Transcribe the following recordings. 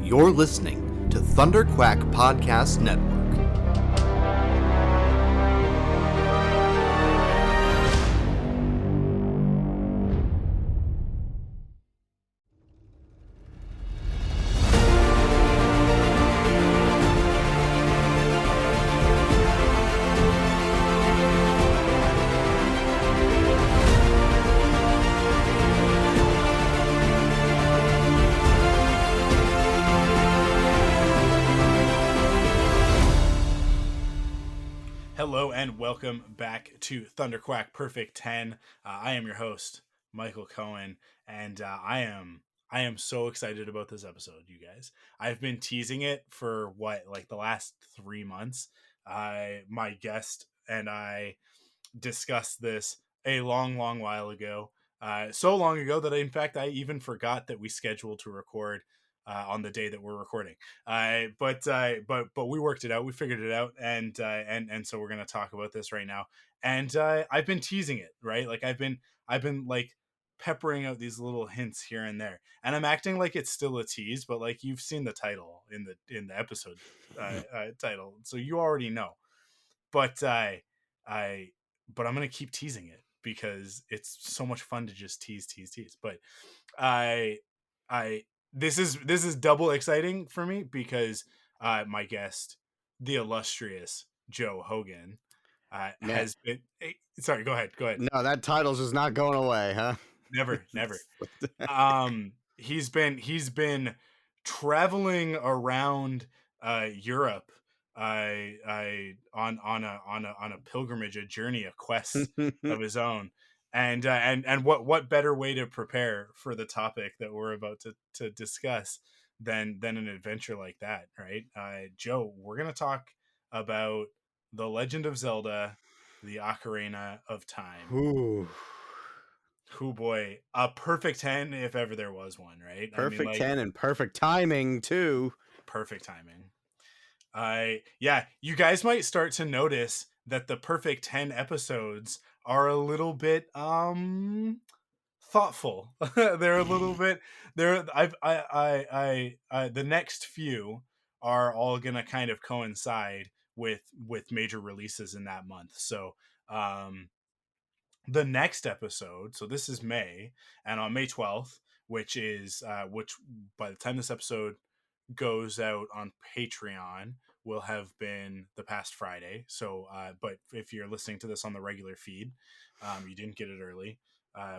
You're listening to ThunderQuack Podcast Network. Hello and welcome back to ThunderQuack Perfect 10. I am your host, Michael Cohen, and I am so excited about this episode, you guys. I've been teasing it for the last 3 months. My guest and I discussed this a long while ago. So long ago that in fact I even forgot that we scheduled to record on the day that we're recording. But we worked it out. We figured it out, and so we're gonna talk about this right now. And I've been teasing it, right? Like I've been like peppering out these little hints here and there, and I'm acting like it's still a tease, but like you've seen the title in the episode title, so you already know. But I but I'm gonna keep teasing it because it's so much fun to just tease. But I this is double exciting for me because my guest, the illustrious Joe Hogan, has been. Sorry, go ahead. No, that title's just not going away, huh? Never. He's been traveling around Europe on a pilgrimage, a journey, a quest of his own. And what better way to prepare for the topic that we're about to discuss than an adventure like that, right? Joe, we're gonna talk about the Legend of Zelda, the Ocarina of Time. Ooh. Oh boy, a perfect 10 if ever there was one, right? Perfect 10 and perfect timing too. Perfect timing. Yeah, you guys might start to notice that the perfect 10 episodes are a little bit thoughtful. They're a little bit the next few are all going to kind of coincide with major releases in that month. So, the next episode, so this is May, and on May 12th, which by the time this episode goes out on Patreon will have been the past Friday. So but if you're listening to this on the regular feed, you didn't get it early,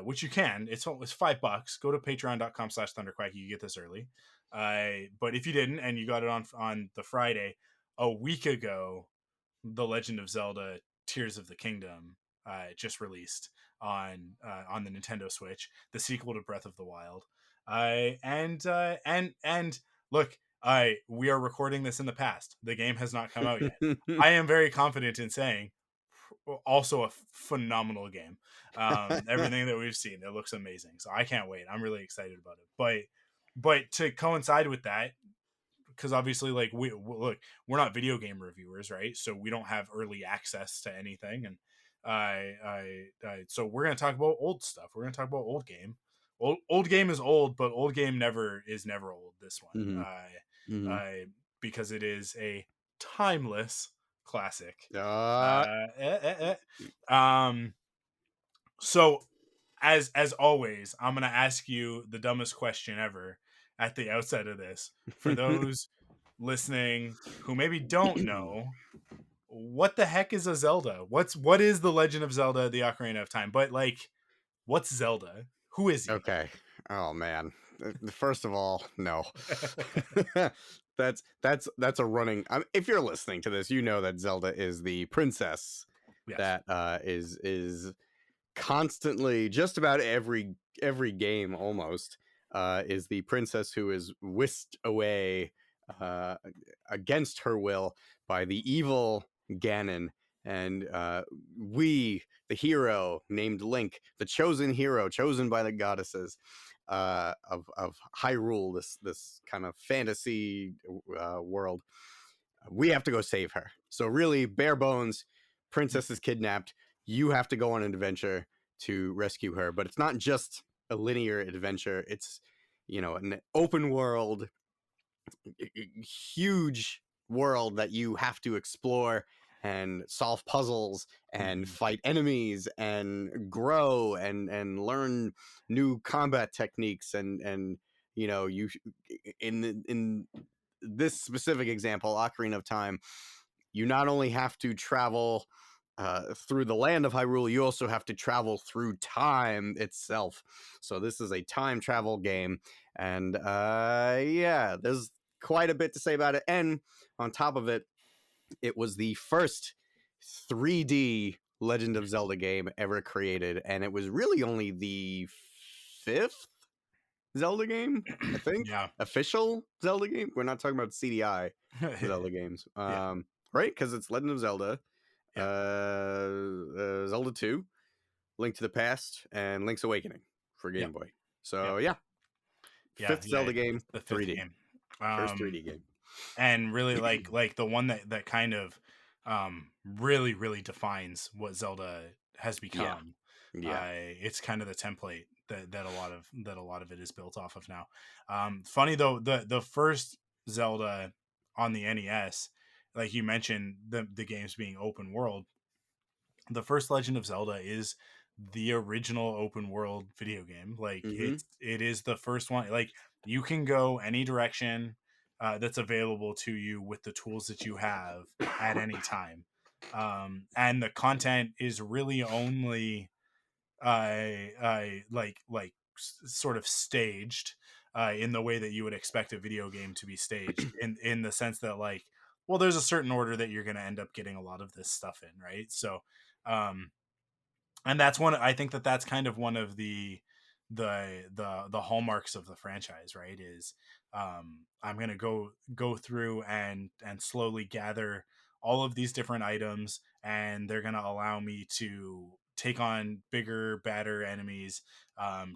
which you can. It's $5. Go to patreon.com/thunderquack. You get this early. But if you didn't and you got it on the Friday, a week ago, The Legend of Zelda Tears of the Kingdom just released on the Nintendo Switch, the sequel to Breath of the Wild. And look, we are recording this in the past. The game has not come out yet. I am very confident in saying also a phenomenal game. Everything that we've seen, it looks amazing. So I can't wait. I'm really excited about it. But to coincide with that, because obviously like we're not video game reviewers, right? So we don't have early access to anything. And so we're going to talk about old stuff. We're going to talk about old game. Old game is old, but old game never old. This one, because it is a timeless classic. So as always, I'm gonna ask you the dumbest question ever at the outset of this. For those listening who maybe don't know, what the heck is a Zelda? What is the Legend of Zelda: The Ocarina of Time? But like, what's Zelda? Who is he? Okay. Oh man. First of all, no. that's a running. If you're listening to this, you know that Zelda is the princess. Yes. That is constantly, just about every game almost, is the princess who is whisked away against her will by the evil Ganon. And we, the hero named Link, the chosen hero, chosen by the goddesses of Hyrule, this kind of fantasy world, we have to go save her. So really, bare bones, princess is kidnapped. You have to go on an adventure to rescue her. But it's not just a linear adventure. It's, an open world huge world that you have to explore and solve puzzles and Mhm. fight enemies and grow and learn new combat techniques and you in this specific example, Ocarina of Time, you not only have to travel through the land of Hyrule, you also have to travel through time itself. So this is a time travel game, and yeah, there's quite a bit to say about it. And on top of it, it was the first 3D Legend of Zelda game ever created, and it was really only the fifth Zelda game, I think, Yeah. official Zelda game. We're not talking about CDI Zelda games, Yeah. right? Because it's Legend of Zelda, Yeah. Zelda 2, Link to the Past, and Link's Awakening for Yeah. Game Boy. Yeah. So yeah, Yeah. fifth Yeah. Zelda game, The fifth 3D, game. first 3D game. And really like the one that kind of really defines what Zelda has Yeah, become. yeah. It's kind of the template that a lot of it is built off of now. Funny though, the first Zelda on the NES, like you mentioned, the games being open world, the first Legend of Zelda is the original open world video game. Like Mm-hmm. it is the first one. Like you can go any direction that's available to you with the tools that you have at any time. And the content is really only sort of staged in the way that you would expect a video game to be staged, in the sense that, like, well, there's a certain order that you're going to end up getting a lot of this stuff in, right? So um and that's one, I think that's kind of one of the hallmarks of the franchise, right? Is I'm gonna go through and slowly gather all of these different items, and they're gonna allow me to take on bigger, badder enemies,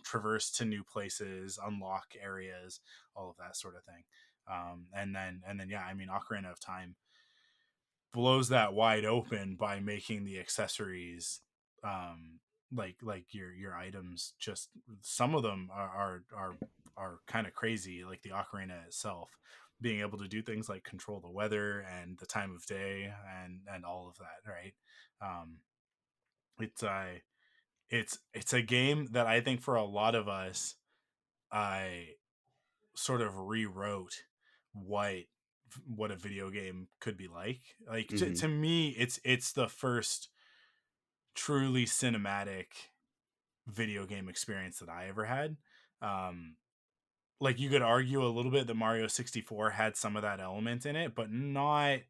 traverse to new places, unlock areas, all of that sort of thing. And then yeah, I mean, Ocarina of Time blows that wide open by making the accessories, like your items, just some of them are kind of crazy, like the ocarina itself being able to do things like control the weather and the time of day and all of that, right? um it's it's a game that I think for a lot of us, I sort of rewrote what what a video game could be like. Like Mm-hmm. to me, it's the first truly cinematic video game experience that I ever had. Um, like you could argue a little bit that Mario 64 had some of that element in it, but not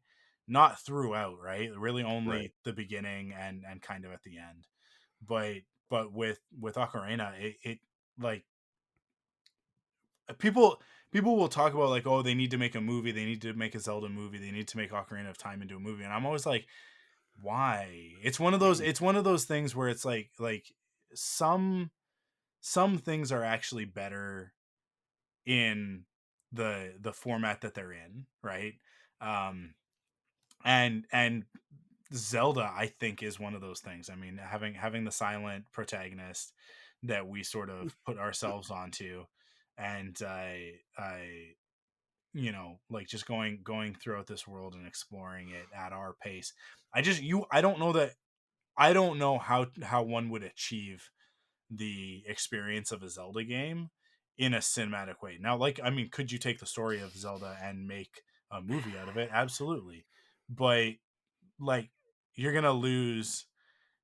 throughout, right? Really Right. only the beginning and kind of at the end. But with Ocarina, it like people will talk about, like, oh, they need to make a movie, they need to make a Zelda movie, they need to make Ocarina of Time into a movie, and I'm always like, why? It's one of those things where it's like some some things are actually better in the format that they're in, right? um and Zelda, I think, is one of those things. I mean, having the silent protagonist that we sort of put ourselves onto, and I like just going throughout this world and exploring it at our pace. I don't know that, I don't know how one would achieve the experience of a Zelda game in a cinematic way. Now, like, I mean, could you take the story of Zelda and make a movie out of it? Absolutely. But like, you're going to lose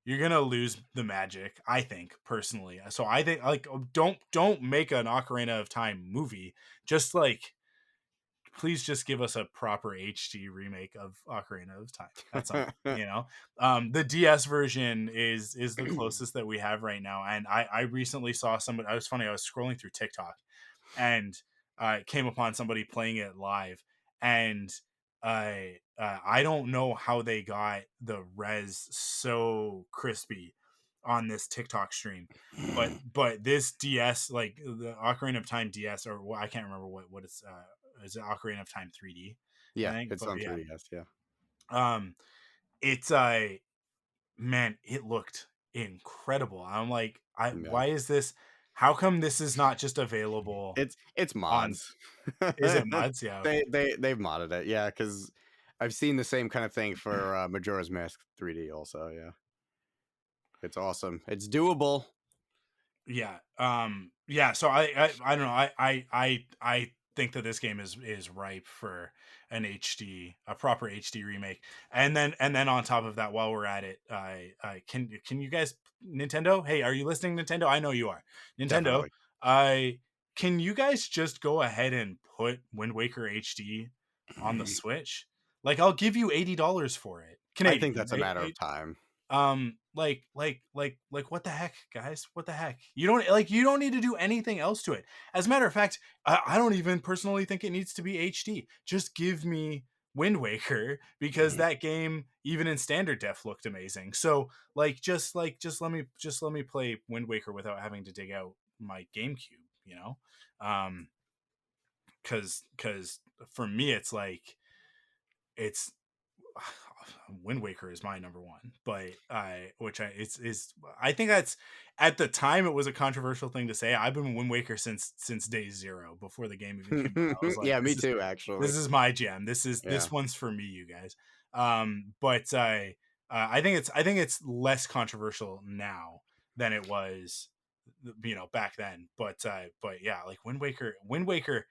the magic, I think, personally. So I think, like, don't make an Ocarina of Time movie. Just like, please just give us a proper HD remake of Ocarina of Time at some point, you know? The DS version is the closest that we have right now. And I recently saw somebody, I was funny, I was scrolling through TikTok and came upon somebody playing it live. And I don't know how they got the res so crispy on this TikTok stream. But this DS, like the Ocarina of Time DS, or I can't remember what it's is it Ocarina of Time 3D, I Yeah, think. it's But on yeah, 3DS. Yeah. um, it's man, it looked incredible. I'm like, Yeah. why is this? How come this is not just available It's on? mods. Is it mods? Yeah. Okay. They've modded it, yeah, because I've seen the same kind of thing for Majora's Mask 3D also, yeah. It's awesome. It's doable. Yeah. Yeah. So I don't know. I think that this game is ripe for a proper HD remake. And then on top of that, while we're at it, I can you guys, Nintendo? Hey, are you listening, Nintendo? I know you are. Nintendo. Definitely. I Can you guys just go ahead and put Wind Waker HD on the Switch? Like, I'll give you $80 for it, I think Canadian. that's a matter of time. Like what the heck, guys? What the heck? You don't need to do anything else to it. As a matter of fact, I don't even personally think it needs to be HD. Just give me Wind Waker, because that game, even in standard def, looked amazing. So just let me play Wind Waker without having to dig out my GameCube, um because for me it's like, it's Wind Waker is my number one, but I think that's, at the time, it was a controversial thing to say. I've been Wind Waker since day zero, before the game even came out. I was like, Yeah, me this is too, this actually. is my jam. Yeah. This one's for me, you guys. But I think it's less controversial now than it was, back then. But yeah, like Wind Waker,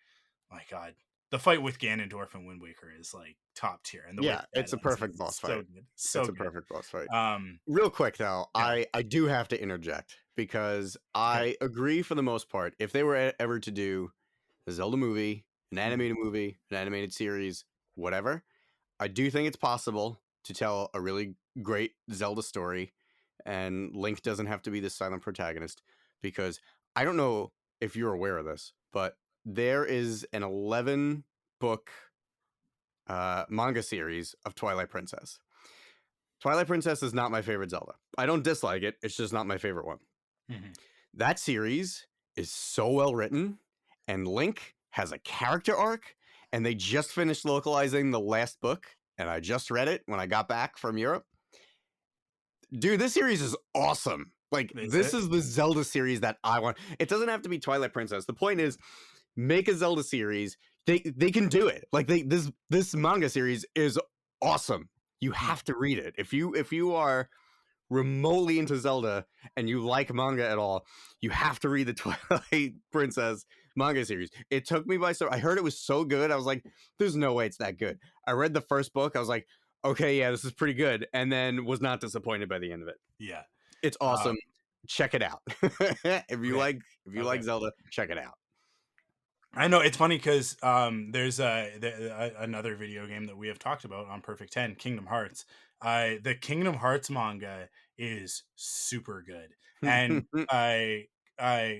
my God, the fight with Ganondorf and Wind Waker is like top tier, and the way Yeah, that it's a ends perfect is boss so fight. good, It's so a good. perfect boss fight. Um, Real quick though, yeah, I do have to interject because hit I agree for the most part. If they were ever to do a Zelda movie, an it. Mhm. animated movie, an animated series, whatever, I do think it's possible to tell a really great Zelda story, and Link doesn't have to be the silent protagonist, because I don't know if you're aware of this, but there is an 11 book manga series of Twilight Princess. Twilight Princess is not my favorite Zelda. I don't dislike it, it's just not my favorite one. Mhm. That series is so well written, and Link has a character arc, and they just finished localizing the last book, and I just read it when I got back from Europe. Dude, this series is awesome. Like, Is this it? is the Zelda series that I want. It doesn't have to be Twilight Princess. The point is, make a Zelda series. They can do it. Like, this manga series is awesome. You Hmm. have to read it. If you are remotely into Zelda and you like manga at all, you have to read the Twilight Princess manga series. It took me by I heard it was so good. I was like, there's no way it's that good. I read the first book. I was like, okay, yeah, this is pretty good. And then was not disappointed by the end of it. Yeah. It's Um, awesome. Check it out. if you okay. like if you Okay. like Zelda, check it out. I know it's funny because there's another video game that we have talked about on Perfect 10, Kingdom Hearts. The Kingdom Hearts manga is super good, and I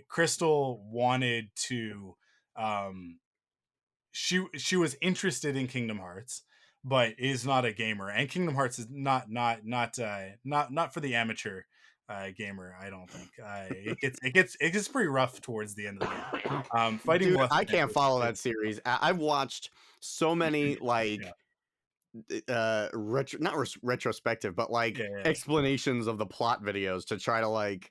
Crystal wanted to, um, she was interested in Kingdom Hearts, but is not a gamer, and Kingdom Hearts is not for the amateur gamer. I don't think it gets pretty rough towards the end of the game. Fighting Dude, I Maleficent can't follow that is series. I've watched so many yeah, not retrospective, but like yeah, yeah. explanations of the plot videos to try to like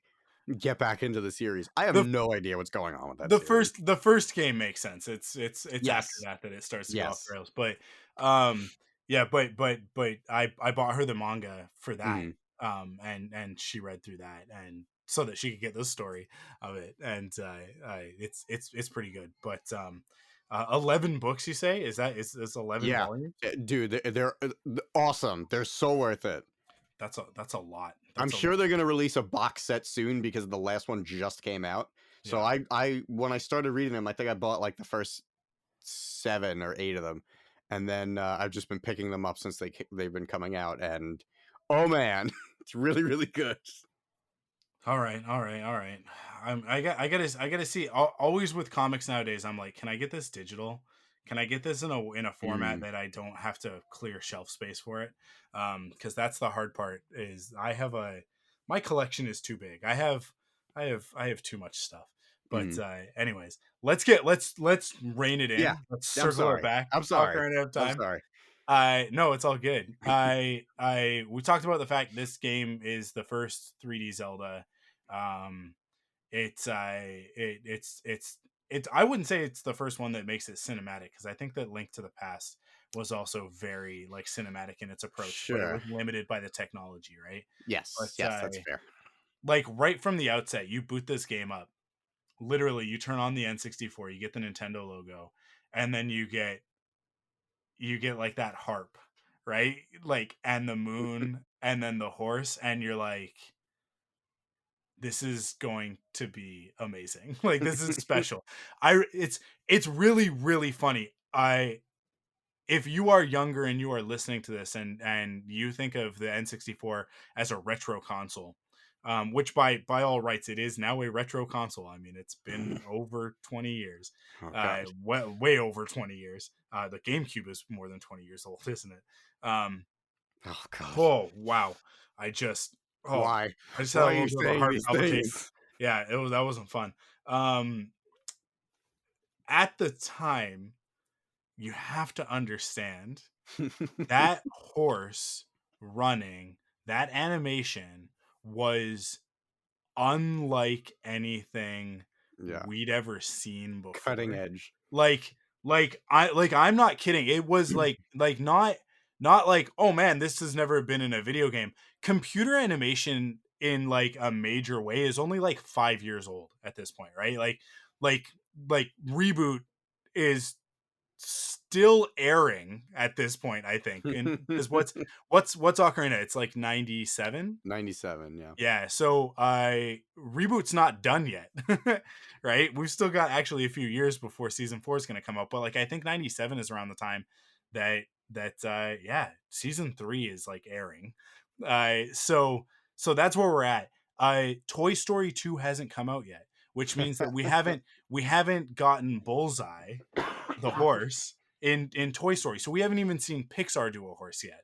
get back into the series. I have The no idea what's going on with that the series. first the first game makes sense. It's after Yes. that it starts to go off the Yes. rails. But yeah, but I bought her the manga for that. Mhm. And she read through that, and so that she could get the story of it. And it's pretty good. But 11 books, you say? Is 11 Yeah. volumes? Dude, they're awesome. They're so worth it. That's a lot. I'm That's a sure they're going to release a box set soon because the last one just came out. So Yeah. I when I started reading them, I think I bought like the first 7 or 8 of them, and then I've just been picking them up since they've been coming out, and oh man, it's really really good. All right, all right, all right. I gotta see. Always with comics nowadays, I'm like, can I get this digital? Can I get this in a format Mm, that I don't have to clear shelf space for it? Because that's the hard part. Is my collection is too big. I have too much stuff. But mm. anyways, let's rein it Yeah, in. Let's I'm circle it sorry. back. I'm sorry. Ocarina of I'm Time. sorry. I No, it's all good. We talked about the fact this game is the first 3D Zelda. Um, it's I wouldn't say it's the first one that makes it cinematic, because I think that Link to the Past was also very like cinematic in its approach, but it Sure. was limited by the technology, right? Yes. But Yes, that's fair. like right from the outset, you boot this game up. Literally, you turn on the N64, you get the Nintendo logo, and then you get like that harp, right? Like, and the moon, and then the horse, and you're like, this is going to be amazing. Like, this is special. It's really really funny. I If you are younger and you are listening to this, and you think of the N64 as a retro console, which by all rights it is now a retro console. I mean, it's been over 20 years, Oh god. way over 20 years. The GameCube is more than 20 years old, isn't it? Um, Oh god. oh wow, I just oh Why? I just had Why a are little you bit of a saying heart these palpitation. things? Yeah, that wasn't fun. Um, at the time, you have to understand that horse running, that animation was unlike anything Yeah. we'd ever seen Cutting before. edge. Like I'm not kidding. It was not like, oh man, this has never been in a video game. Computer animation in like a major way is only like 5 years old at this point, right? Like like Reboot is still airing at this point, I think. And because what's Ocarina? It's like 97. 97, yeah. Yeah, so I Reboot's not done yet. Right? We've still got actually a few years before season 4 is going to come out, but like I think 97 is around the time that yeah, season 3 is like airing. So that's where we're at. Toy Story 2 hasn't come out yet, which means that we haven't gotten Bullseye, the horse, in Toy Story. So we haven't even seen Pixar do a horse yet.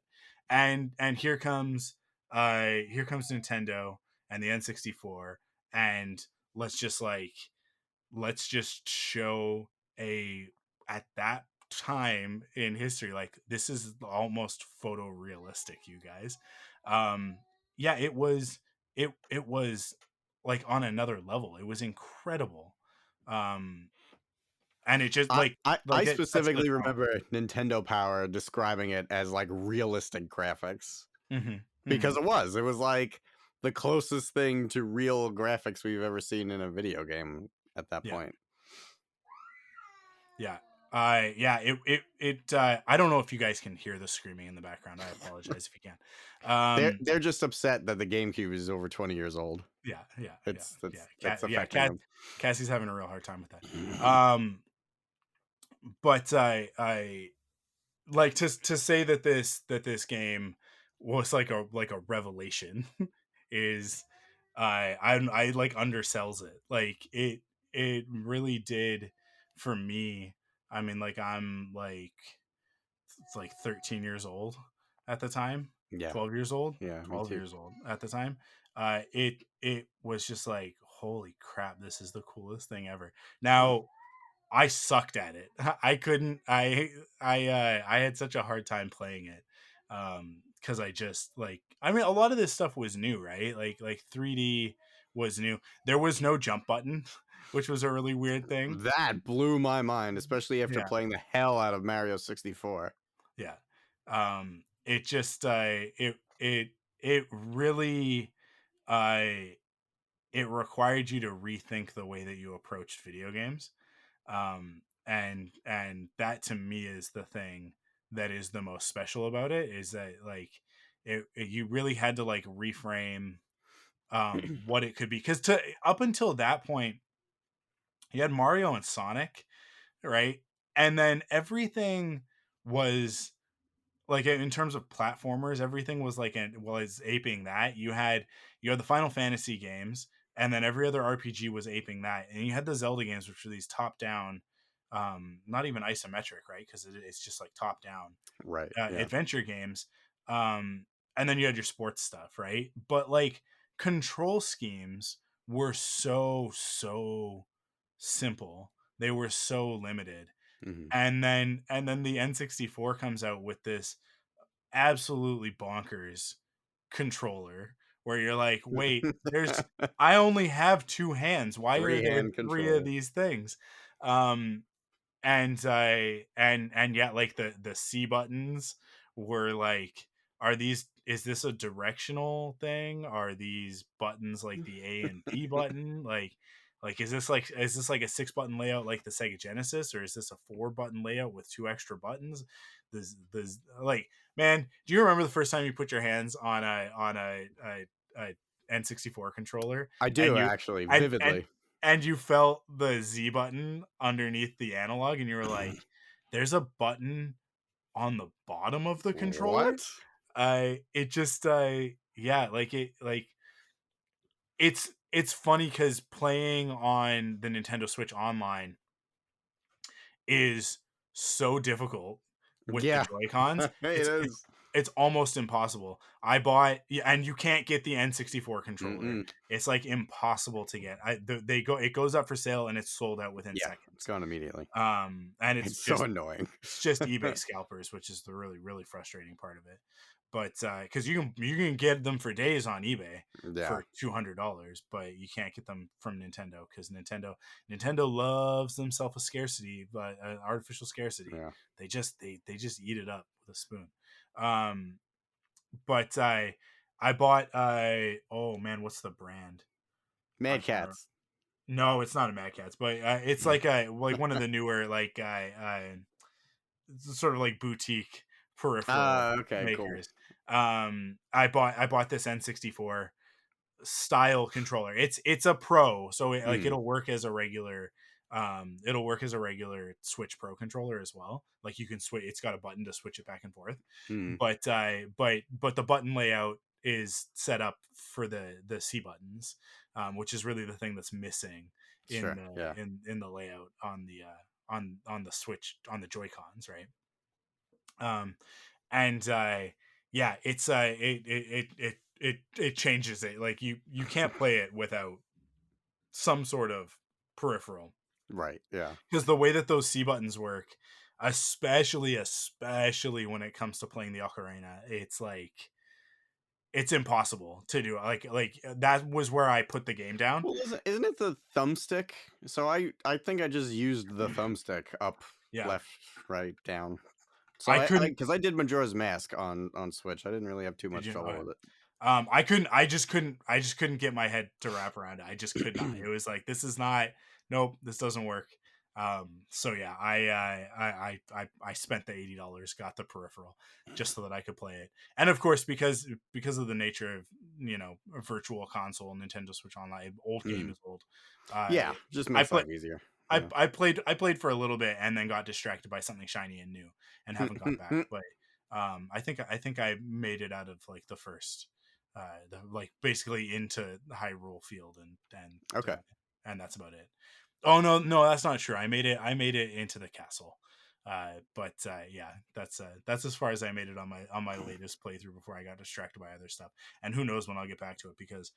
And here comes Nintendo and the N64, and let's just like let's just show a at that time in history, like, this is almost photorealistic, you guys. um yeah, it was like on another level. It was incredible. um and it just I it sets the specifically tone. remember Nintendo Power describing it as like realistic graphics Hmm. because Hmm. it was like the closest thing to real graphics we've ever seen in a video game at that Yeah. point. Yeah. Yeah, I don't know if you guys can hear the screaming in the background. I apologize if you can. They're just upset that the GameCube is over 20 years old. Yeah, yeah, yeah, It's yeah. that's Yeah, affecting them. Cassie's having a real hard time with that. But I like to say that this game was like a revelation is I like undersells it. Like it really did for me. I mean, like, I'm like 13 years old at the time, Yeah. 12 years old, Yeah, me 12 too. years old at the time. It was just like, holy crap, this is the coolest thing ever. Now, I sucked at it. I couldn't. I had such a hard time playing it, because I just like. I mean, a lot of this stuff was new, right? Like 3D was new. There was no jump button, which was a really weird thing. That blew my mind, especially after Yeah, playing the hell out of Mario 64. yeah. It just it really uh it required you to rethink the way that you approached video games. And that to me is the thing that is the most special about it, is that like you really had to like reframe what it could be, because to up until that point you had Mario and Sonic, right? And then everything was like, in terms of platformers, everything was like was aping that. You had the Final Fantasy games, and then every other RPG was aping that, and you had the Zelda games, which were these top down, not even isometric, right? Because it's just like top down Right. Yeah. adventure games. um and then you had your sports stuff, right? But like, control schemes were so simple. They were so limited. Hmm. And then the N64 comes out with this absolutely bonkers controller, where you're like, wait, I only have two hands. Why are there Three-hand three of control. these things? And yeah, like the C buttons were like, is this a directional thing? Are these buttons like the A and B button? Like is this like a 6-button layout like the Sega Genesis, or is this a 4-button layout with 2 extra buttons? This like, man, do you remember the first time you put your hands on a N64 controller, I and do you actually and vividly. and you felt the Z button underneath the analog, and you were like, there's a button on the bottom of the controller? What? It just yeah, it's funny because playing on the Nintendo Switch Online is so difficult with the Yeah, Joy-Cons. it is. It's almost impossible. I bought, yeah, and you can't get the N64 controller. Mm-mm. It's like impossible to get. It goes up for sale and it's sold out within Yeah, it's seconds. gone immediately. And It's so annoying. it's just eBay scalpers, which is the really, really frustrating part of it. But because you can get them for days on eBay Yeah, for $200, but you can't get them from Nintendo because Nintendo loves themselves a scarcity, but an artificial scarcity. yeah. They just eat it up with a spoon. Um, but I bought oh man, what's the brand? I Mad can't remember. Cats. No, it's not a Mad Catz, but it's Mm. like one of the newer sort of like boutique peripheral Okay, cool. makers. I bought this N64 style controller. It's a pro, so Mm, it'll work as a regular Switch Pro controller as well. Like you can switch, it's got a button to switch it back and forth. mm. But the button layout is set up for the C buttons, which is really the thing that's missing in Sure, the yeah. in the layout on the on the Switch, on the Joy-Cons, right? Um, and yeah, it changes it. Like you can't play it without some sort of peripheral, Right, yeah. because the way that those C buttons work, especially when it comes to playing the Ocarina, it's like it's impossible to do. Like that was where I put the game down. Well, isn't it the thumbstick? So I think I just used the thumbstick up, Yeah, left, right, down. So I I couldn't. because I did Majora's Mask on Switch. I didn't really have too Did much you? trouble with I couldn't. I just couldn't get my head to wrap around it. I just could not. it. It was like, this is not. Nope, this doesn't work. So yeah, I spent the $80, got the peripheral just so that I could play it, and of course because of the nature of, a virtual console, Nintendo Switch Online, old game Mm. is old. Yeah, just I makes play. life easier. I, Yeah. I played for a little bit and then got distracted by something shiny and new and haven't gone back. But I think I made it out of like the first, like basically into Hyrule Field, Okay. and that's about it. Oh no, that's not true. I made it into the castle. But yeah, that's as far as I made it on my latest playthrough before I got distracted by other stuff. And who knows when I'll get back to it, because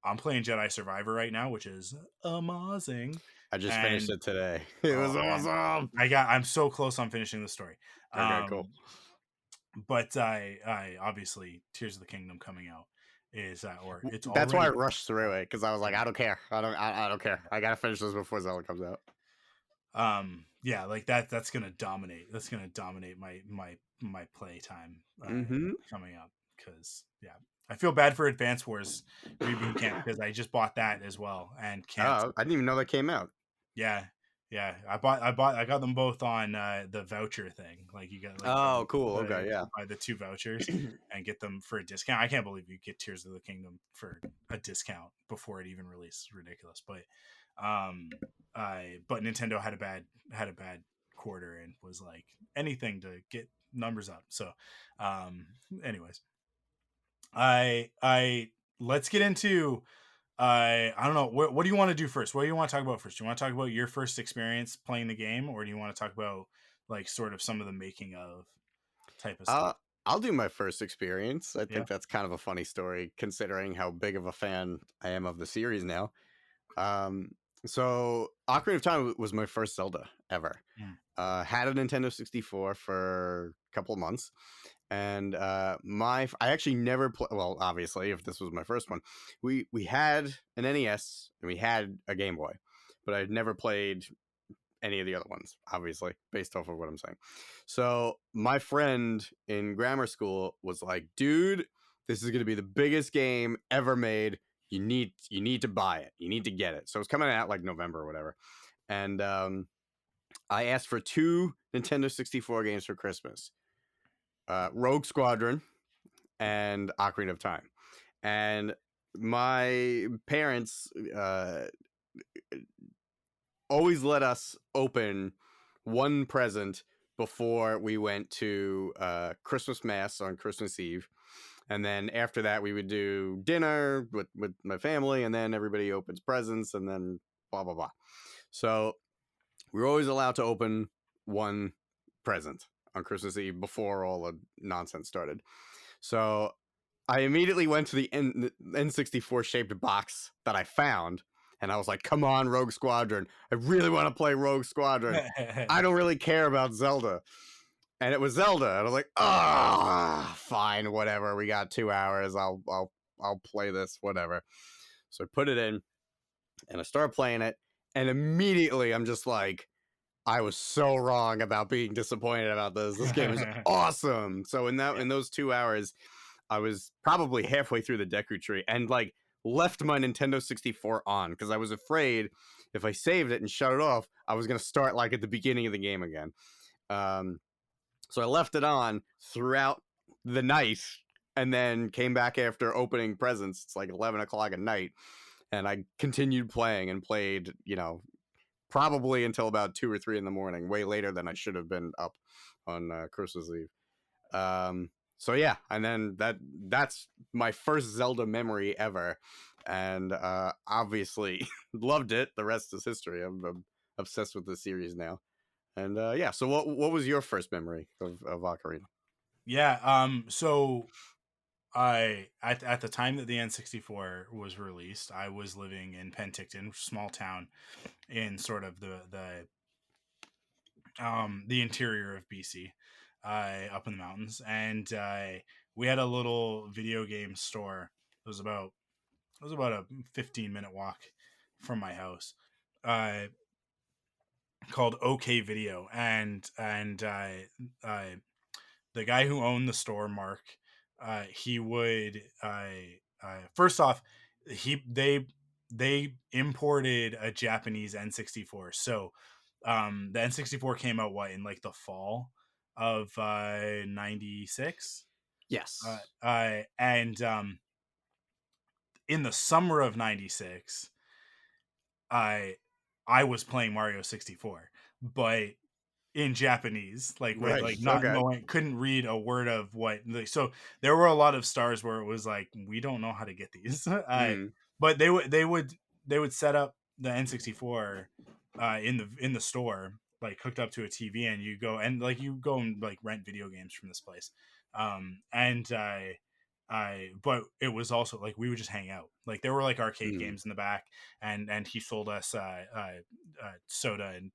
I'm playing Jedi Survivor right now, which is amazing. I just finished And it today. It was oh man, awesome. I'm so close on finishing the story. Okay, cool. Um, but I obviously Tears of the Kingdom coming out is or it's That's why I already. rushed through it, because I was like, I don't care. I don't care. I gotta finish this before Zelda comes out. Yeah, like that's gonna dominate. That's gonna dominate my play time Mm-hmm. coming up, because yeah, I feel bad for Advance Wars Reboot Camp because I just bought that as well and can't. Oh, I didn't even know that came out. Yeah, yeah. I got them both on the voucher thing. Like you got like Oh, cool. Okay, you yeah. buy the 2 vouchers and get them for a discount. I can't believe you get Tears of the Kingdom for a discount before it even released. It's ridiculous. But Nintendo had a bad quarter and was like, anything to get numbers up. So anyways, I let's get into I don't know. What do you want to do first? What do you want to talk about first? Do you want to talk about your first experience playing the game, or do you want to talk about like sort of some of the making of type of Uh, stuff? I'll do my first experience. I Yeah. think that's kind of a funny story, considering how big of a fan I am of the series now. Um, so Ocarina of Time was my first Zelda ever. had a Nintendo 64 for a couple of months. And I actually never well, obviously, if this was my first one, we had an NES and we had a Game Boy, but I'd never played any of the other ones, obviously, based off of what I'm saying. So my friend in grammar school was like, dude, this is going to be the biggest game ever made. You need to buy it. You need to get it. So it's coming out like November or whatever. And I asked for 2 Nintendo 64 games for Christmas. Rogue Squadron and Ocarina of Time. And my parents always let us open one present before we went to Christmas Mass on Christmas Eve. And then after that, we would do dinner with my family, and then everybody opens presents, and then blah, blah, blah. So we were always allowed to open one present on Christmas Eve before all the nonsense started. So I immediately went to the N64 shaped box that I found, and I was like, come on, Rogue Squadron. I really want to play Rogue Squadron. I don't really care about Zelda. And it was Zelda. And I was like, ah, fine, whatever. We got 2 hours. I'll play this, whatever. So I put it in, and I started playing it, and immediately I'm just like, I was so wrong about being disappointed about this. This game is awesome. So in those 2 hours, I was probably halfway through the Deku Tree and like left my Nintendo 64 on because I was afraid if I saved it and shut it off, I was going to start like at the beginning of the game again. So I left it on throughout the night and then came back after opening presents. It's like 11 o'clock at night. And I continued playing and played, probably until about 2 or 3 in the morning, way later than I should have been up on Christmas Eve. So yeah, and then that's my first Zelda memory ever, and obviously loved it. The rest is history. I'm obsessed with the series now, and yeah. So what was your first memory of Ocarina? Yeah. So I at the time that the N64 was released, I was living in Penticton, small town in sort of the interior of BC, up in the mountains, and we had a little video game store. It was about a 15-minute walk from my house, called OK Video, and the guy who owned the store, Mark, he would first off, they imported a Japanese N64. So the N64 came out in like the fall of 96. Yes. And in the summer of 96, I was playing Mario 64, but in Japanese, like with Right. not Okay. knowing, couldn't read a word of what. So there were a lot of stars where it was like, we don't know how to get these. But they would set up the N64 in the store, like hooked up to a TV, and you go and like rent video games from this place. But it was also like we would just hang out. Like there were like arcade games in the back, and he sold us soda and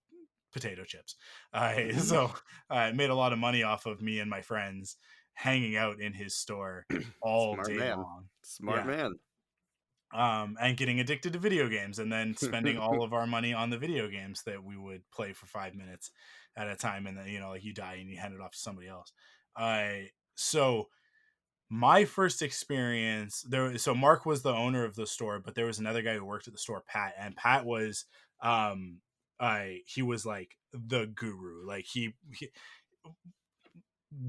potato chips. So I made a lot of money off of me and my friends hanging out in his store all Smart day man. long. Smart man. And getting addicted to video games, and then spending all of our money on the video games that we would play for 5 minutes at a time, and then like you die and you hand it off to somebody else. So my first experience there, so Mark was the owner of the store, but there was another guy who worked at the store, Pat, and Pat was he was like the guru. Like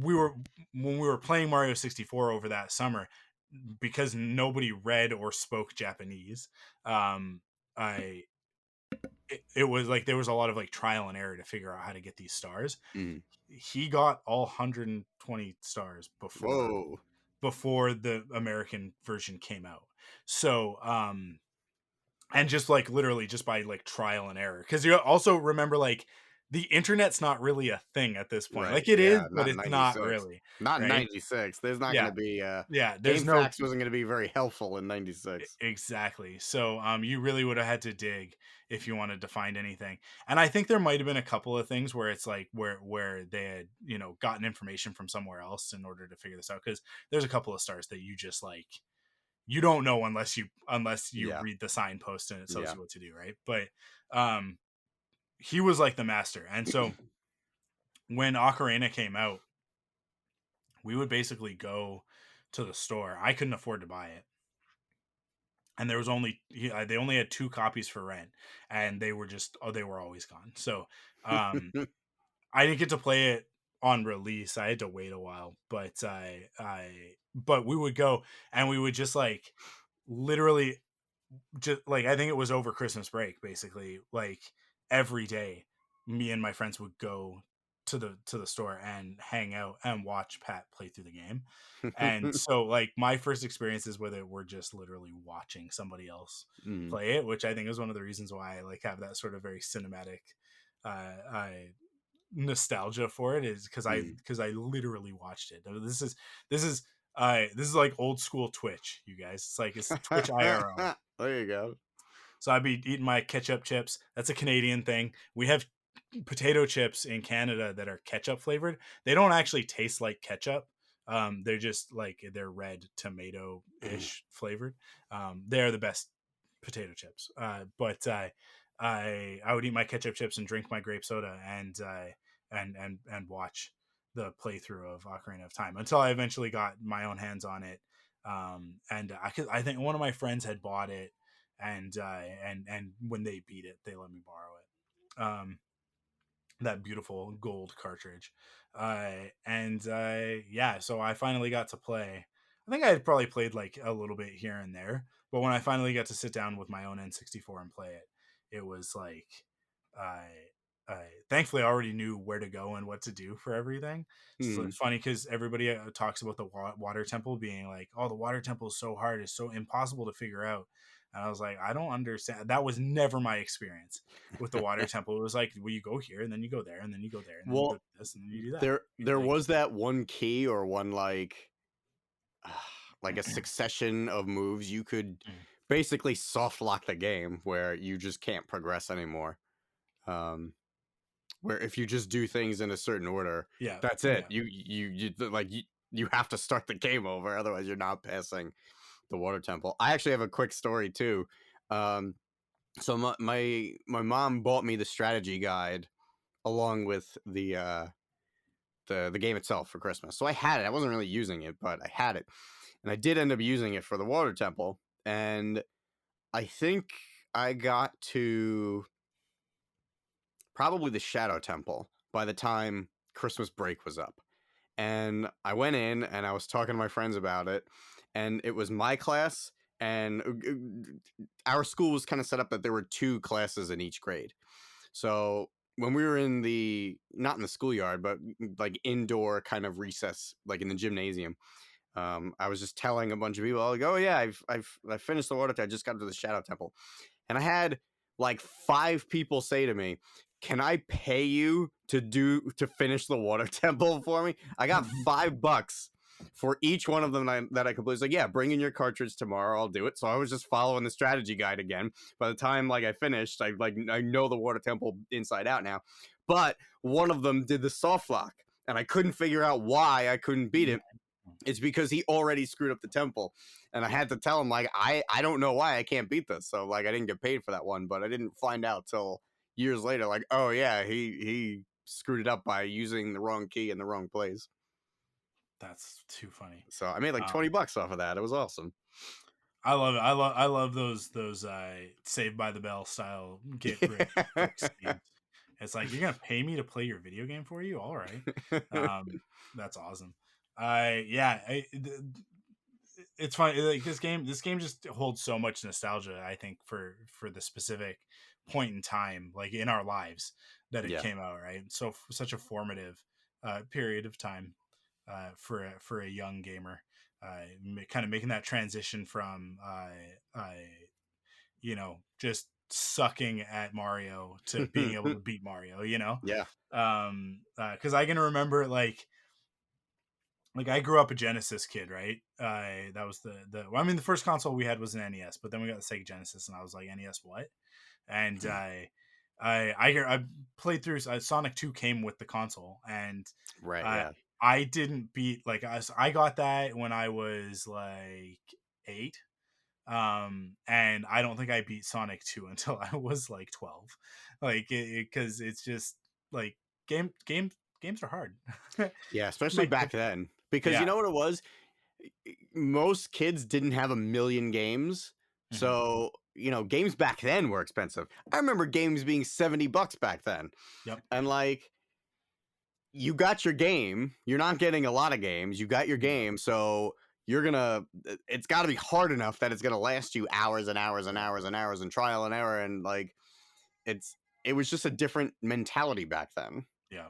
when we were playing Mario 64 over that summer, because nobody read or spoke Japanese, it was like there was a lot of like trial and error to figure out how to get these stars. He got all 120 stars before the American version came out. So and just like literally just by like trial and error, because you also remember like the internet's not really a thing at this point. Right. Like it is, Yeah. but Not in it's not 96. really, Not in right? 96. There's not going Yeah. to be, Yeah, there's no GameFAQs wasn't going to be very helpful in 96. exactly. So you really would have had to dig if you wanted to find anything. And I think there might have been a couple of things where it's like where they had, you know, gotten information from somewhere else in order to figure this out, cuz there's a couple of stars that you just like you don't know unless you Yeah. read the signpost and it tells Yeah. you what to do, right? But um he was like the master. And so when Ocarina came out, we would basically go to the store. I couldn't afford to buy it, and there was only they only had 2 copies for rent, and they were just they were always gone. So I didn't get to play it on release. I had to wait a while, but but we would go and we would just like literally just like I think it was over Christmas break, basically, like every day me and my friends would go to the store and hang out and watch Pat play through the game. And so like my first experiences with it were just literally watching somebody else Mm, play it, which I think is one of the reasons why I like have that sort of very cinematic I nostalgia for it, is mm. because I literally watched it. This is this is like old school Twitch, you guys. It's like it's Twitch IRL. There you go. So I'd be eating my ketchup chips. That's a Canadian thing. We have potato chips in Canada that are ketchup flavored. They don't actually taste like ketchup. They're just like they're red tomato ish flavored. They're the best potato chips. But I would eat my ketchup chips and drink my grape soda and watch the playthrough of Ocarina of Time until I eventually got my own hands on it. And I think one of my friends had bought it, and when they beat it, they let me borrow it. That beautiful gold cartridge. And yeah, so I finally got to play. I think I had probably played like a little bit here and there, but when I finally got to sit down with my own N64 and play it, it was like I I thankfully I already knew where to go and what to do for everything. So Hmm. it's funny because everybody talks about the water temple being like, oh, the water temple is so hard, it's so impossible to figure out. And I was like, I don't understand. That was never my experience with the water temple. It was like, well, you go here and then you go there and then you go there and then you go Well, to this and then you do that. there Like, was that one key or one like a succession of moves you could mm, basically soft lock the game where you just can't progress anymore. Um, where if you just do things in a certain order, yeah, that's it. yeah. You have to start the game over, otherwise you're not passing the water temple. I actually have a quick story too. Um, so my mom bought me the strategy guide along with the game itself for Christmas. So I had it. I wasn't really using it, but I had it. And I did end up using it for the water temple. And I think I got to probably the Shadow Temple by the time Christmas break was up. And I went in and I was talking to my friends about it. And it was my class, and our school was kind of set up that there were 2 classes in each grade. So when we were in the not in the schoolyard, but like indoor kind of recess, like in the gymnasium, I was just telling a bunch of people, like, "Oh yeah, I finished the water. I just got to the Shadow Temple," and I had like 5 people say to me, "Can I pay you to finish the water temple for me?" I got $5 for each one of them that I completed. It's like, yeah, bring in your cartridge tomorrow. I'll do it. So I was just following the strategy guide again. By the time like I finished, I know the water temple inside out now. But one of them did the soft lock, and I couldn't figure out why I couldn't beat it. It's because he already screwed up the temple, and I had to tell him like I don't know why I can't beat this. So like I didn't get paid for that one, but I didn't find out till years later. Like, oh yeah, he screwed it up by using the wrong key in the wrong place. That's too funny. So I made like Um, $20 off of that. It was awesome. I love it. I love those Saved by the Bell style get rich quick schemes. It's like, you're gonna pay me to play your video game for you? All right. That's awesome. Yeah, it's funny. Like this game just holds so much nostalgia. I think for the specific point in time, like in our lives that it Yeah. came out. Right. So such a formative period of time for a young gamer. Kind of making that transition from you know, just sucking at Mario to being able to beat Mario, you know? Yeah. Because I can remember like I grew up a Genesis kid, right? That was well, I mean, the first console we had was an NES, but then we got the Sega Genesis, and I was like, NES what? And I played through Sonic 2 came with the console, and Right. uh, Yeah. I didn't beat like I got that when I was like 8, and I don't think I beat Sonic 2 until I was like 12, like because it's just like games are hard. Yeah. Especially My back kid, then, because you yeah. know what it was. Most kids didn't have a million games, Mhm. so games back then were expensive. I remember games being $70 back then, Yep. and like you got your game. You're not getting a lot of games. You got your Yeah. game, so it's got to be hard enough that it's gonna last you hours and hours and hours and hours and trial and error, and like it's it was just a different mentality back then. Yeah.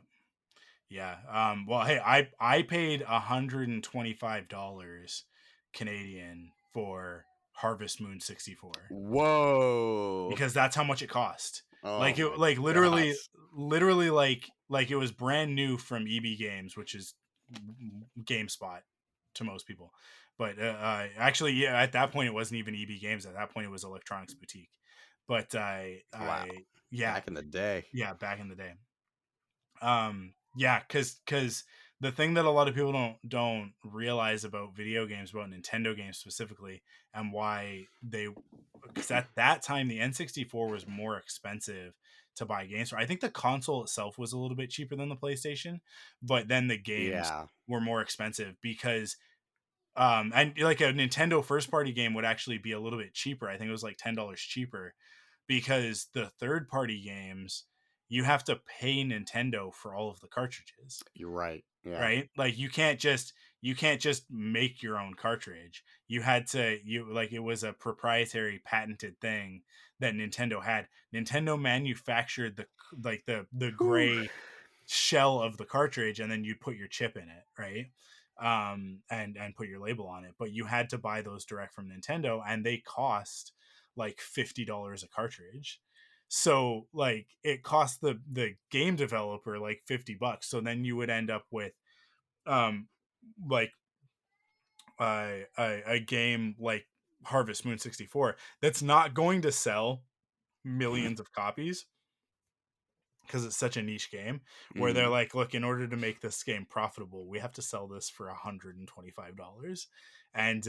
Yeah. Well, hey, I paid $125 Canadian for Harvest Moon 64 Whoa! because that's how much it cost. Oh Like my literally, gosh! like it was brand new from EB Games, which is GameSpot to most people. But actually, yeah, at that point it wasn't even EB Games. At that point, it was Electronics Boutique. But Wow! yeah, Back in the day. yeah, back in the day. Yeah, because the thing that a lot of people don't realize about video games, about Nintendo games specifically, and why they, because at that time the N64 was more expensive to buy games for. I think the console itself was a little bit cheaper than the PlayStation, but then the games Yeah. were more expensive because and like a Nintendo first party game would actually be a little bit cheaper. I think it was like $10 cheaper because the third party games you have to pay Nintendo for all of the cartridges, You're right. Yeah. right? Like you can't just make your own cartridge. You had to you like it was a proprietary patented thing that Nintendo had. Nintendo manufactured the Whew. gray shell of the cartridge, and then you'd put your chip in it, right? And put your label on it, but you had to buy those direct from Nintendo, and they cost like $50 a cartridge. So like it cost the game developer like $50. So then you would end up with um like a game like Harvest Moon 64 that's not going to sell millions of copies because it's such a niche game, where they're Mm. like, look, in order to make this game profitable, we have to sell this for $125. And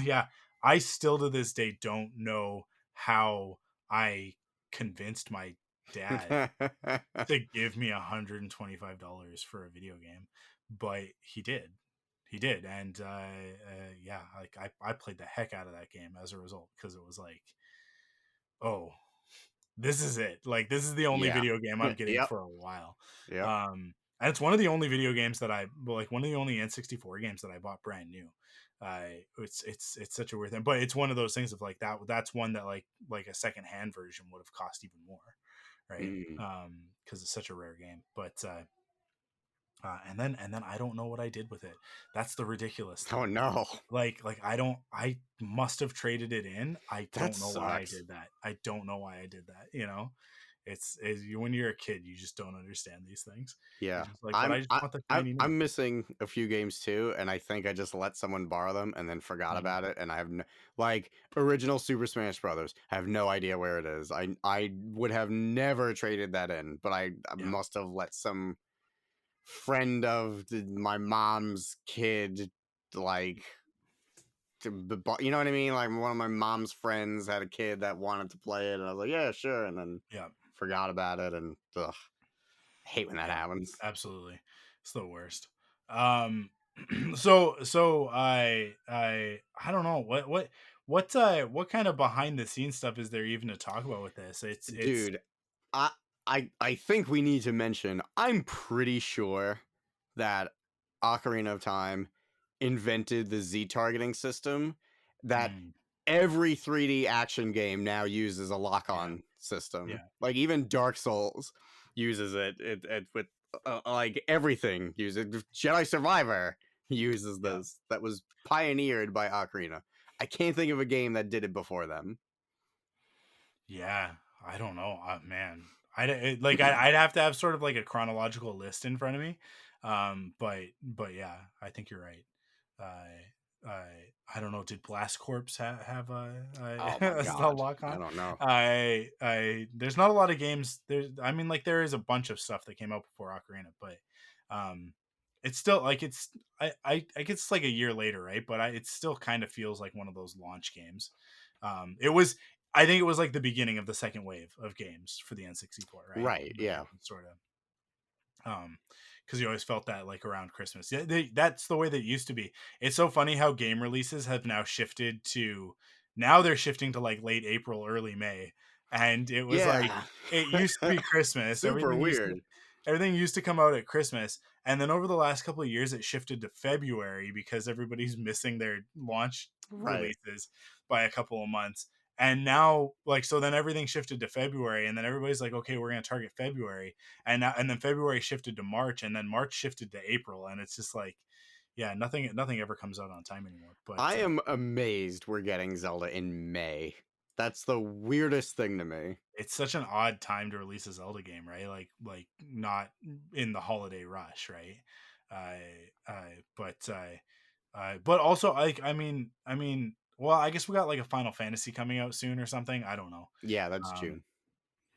yeah, I still to this day don't know how I convinced my dad to give me $125 for a video game, but he did. And yeah, like I played the heck out of that game as a result, because it was like, oh, this is it. Like this is the only Yeah. video game I'm getting Yep. for a while. Yep. And it's one of the only video games that one of the only N64 games that I bought brand new. It's such a weird thing, but it's one of those things of like that's one that like a second hand version would have cost even more, right? Mm. Because it's such a rare game. But and then I don't know what I did with it. That's the ridiculous thing. Oh no. Like I must have traded it in. I That don't know why I sucks. did that. I don't know why I did that, you know? It's when you're a kid, you just don't understand these things. Yeah. You're just like, but I just want the shiny new. I'm missing a few games too, and I think I just let someone borrow them and then forgot Mhm. about it, and I have like original Super Smash Brothers. I have no idea where it is. I would have never traded that in, but I Yeah. must have let some friend of my mom's kid like you know what I mean? Like one of my mom's friends had a kid that wanted to play it, and I was like, yeah, sure, and then Yeah. forgot about it, and ugh, I hate when that Yeah. happens. Absolutely. It's the worst. So I don't know what kind of behind the scenes stuff is there even to talk about with this? It's Dude, I I think we need to mention. I'm pretty sure that Ocarina of Time invented the Z targeting system that mm, every 3D action game now uses a lock yeah. on system. Yeah. Like even Dark Souls uses it. It with like everything uses it. Jedi Survivor uses Yeah. this. That was pioneered by Ocarina. I can't think of a game that did it before them. Yeah, I don't know, man. I'd have to have sort of like a chronological list in front of me. But yeah, I think you're right. I don't know. Did Blast Corps have Oh my a spell god, lock I on? don't know. There's not a lot of games. I mean, like there is a bunch of stuff that came out before Ocarina, but um, it's still like I guess it's like a year later, right? But it still kind of feels like one of those launch games. It was I think it was like the beginning of the second wave of games for the N64, right? Right, Like yeah. sort of because you always felt that like around Christmas. Yeah, that's the way that it used to be. It's so funny how game releases have now shifted to now they're shifting to like late April, early May, and it was like Yeah. it used to be Christmas. Super weird. Everything used to come out at Christmas, and then over the last couple of years, it shifted to February because everybody's missing their launch Right. releases by a couple of months. And now, like, so then everything shifted to February, and then everybody's like, okay, we're going to target February, and then February shifted to March, and then March shifted to April, and it's just like, yeah, nothing ever comes out on time anymore. But I am amazed we're getting Zelda in May. That's the weirdest thing to me. it's such an odd time to release a Zelda game, right? Not in the holiday rush, right? But also, like, well, I guess we got like a Final Fantasy coming out soon or something. I don't know. Yeah, that's Um, June.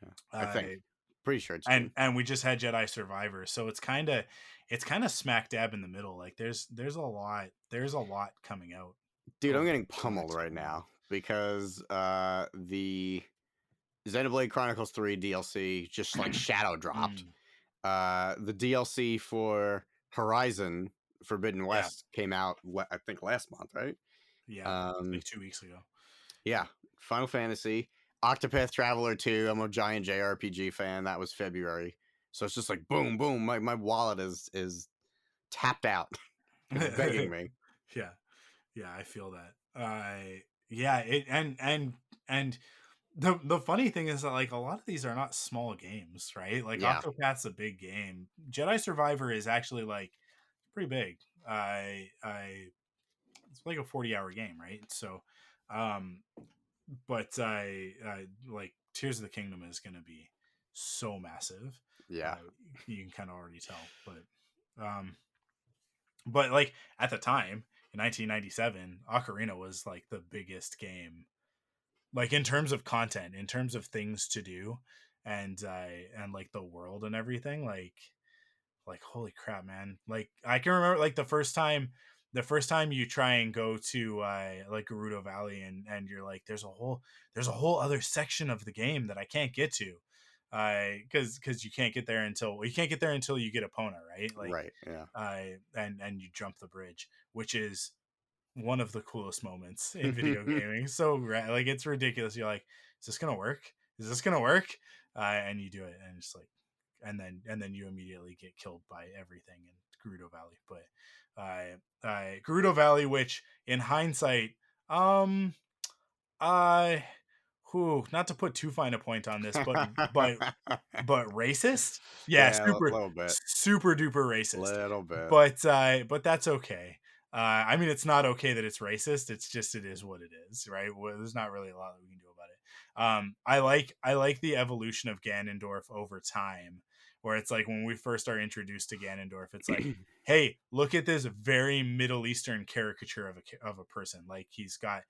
Yeah, I think. I Pretty sure it's and June. and we just had Jedi Survivor, so it's kind of smack dab in the middle. Like there's a lot coming out Dude, I'm over getting the pummeled next right couple now months. because the Xenoblade Chronicles 3 DLC just like shadow dropped. Mm, The DLC for Horizon Forbidden yeah, West came out I think last month, right? yeah, Um like 2 weeks ago. yeah, Final Fantasy, Octopath Traveler 2. I'm a giant JRPG fan. That was February. So it's just like boom boom. My wallet is tapped out. It's begging me. Yeah, yeah, I feel that. Yeah, it and the funny thing is that like a lot of these are not small games, right? Like Yeah. Octopath's a big game. Jedi Survivor is actually like pretty big. I It's like a 40-hour game, right? So, um, but I like Tears of the Kingdom is going to be so massive. Uh, Yeah. you can kind of already tell, um, but like at the time in 1997, Ocarina was like the biggest game, like in terms of content, in terms of things to do, and like the world and everything. Like holy crap, man. Like I can remember like the first time you try and go to like Gerudo Valley, and you're like there's a whole other section of the game that I can't get to, because you can't get there until you get Epona, right? Like Right. Yeah. and you jump the bridge, which is one of the coolest moments in video gaming. So like it's ridiculous. You're like, is this gonna work? Is this gonna work? And you do it, and it's like, and then you immediately get killed by everything in Gerudo Valley. But Gerudo Valley, which in hindsight, um, I, not to put too fine a point on this, but racist, yeah, Yeah, a super little bit. super duper racist, Little bit. but that's okay. I mean, it's not okay that it's racist. It's just it is what it is, right? Well, there's not really a lot that we can do about it. I like the evolution of Ganondorf over time, where it's like when we first are introduced to Ganondorf, it's like, hey, look at this very Middle Eastern caricature of a person. Like he's got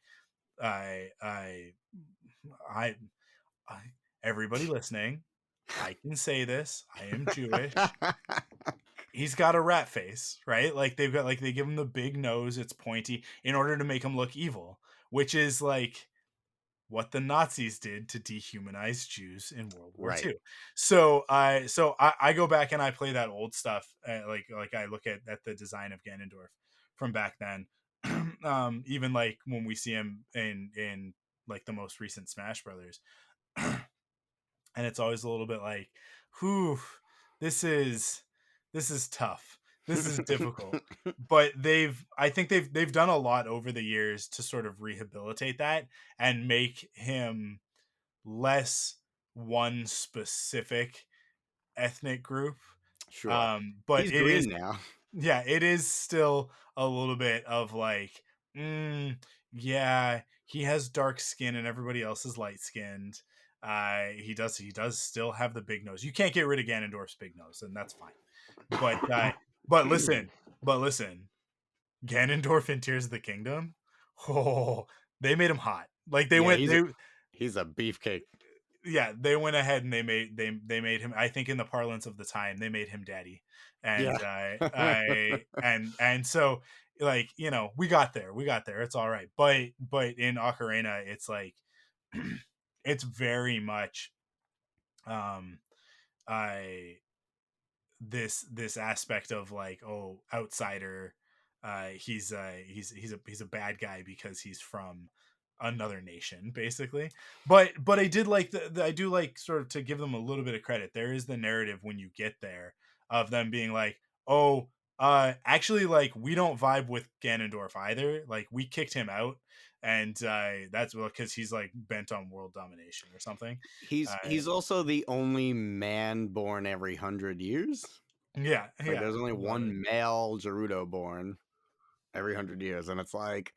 I I I I everybody listening, I can say this. I am Jewish. He's got a rat face, right? Like they give him the big nose, it's pointy in order to make him look evil, which is like what the Nazis did to dehumanize Jews in World War Right. II. So I go back and I play that old stuff. Like I look at the design of Ganondorf from back then. Even like when we see him in like the most recent Smash Brothers, and it's always a little bit like, whew, this is this is tough. This is difficult. But I think they've done a lot over the years to sort of rehabilitate that and make him less one specific ethnic group. Sure. But He's it is, green now. yeah, it is still a little bit of like, mm, yeah, he has dark skin and everybody else is light skinned. He does still have the big nose. You can't get rid of Ganondorf's big nose, and that's fine. But listen, Ganondorf in Tears of the Kingdom, oh, they made him hot. Like Yeah, he's a beefcake. yeah, they went ahead and they made him. I think in the parlance of the time, they made him daddy, and Yeah. and so like we got there, It's all right, but in Ocarina, it's like it's very much um I this aspect of like, oh, outsider, he's a bad guy because he's from another nation, basically. But I did like I do like, sort of, to give them a little bit of credit, there is the narrative when you get there of them being like, oh, actually, like, we don't vibe with Ganondorf either, like, we kicked him out, and that's because he's like bent on world domination or something. He's also the only man born every 100 years. Yeah, Like, there's only totally. one male Gerudo born every 100 years, and it's like,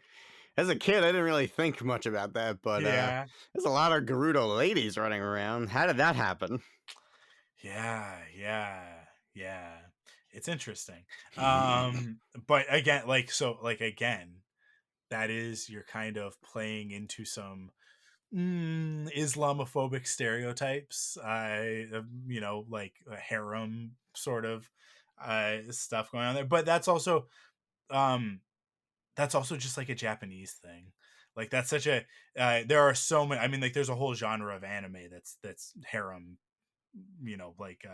as a kid, I didn't really think much about that, but Yeah. there's a lot of Gerudo ladies running around. How did that happen? Yeah. It's interesting. But again, again, that is, you're kind of playing into some Islamophobic stereotypes. Like a harem sort of stuff going on there. But um that's also just like a Japanese thing. Like, that's such a there are so many. I mean, like, there's a whole genre of anime that's harem, like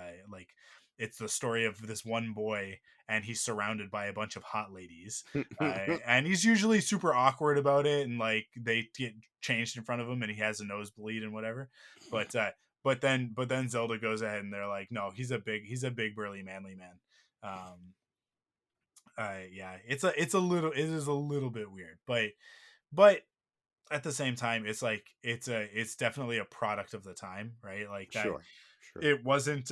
it's the story of this one boy, and he's surrounded by a bunch of hot ladies, and he's usually super awkward about it, and like they get changed in front of him, and he has a nosebleed and whatever. But then Zelda goes ahead, and they're like, no, he's a big burly manly man. Yeah, it is a little bit weird, but at the same time, it's like it's definitely a product of the time, right? Like that. Sure. It wasn't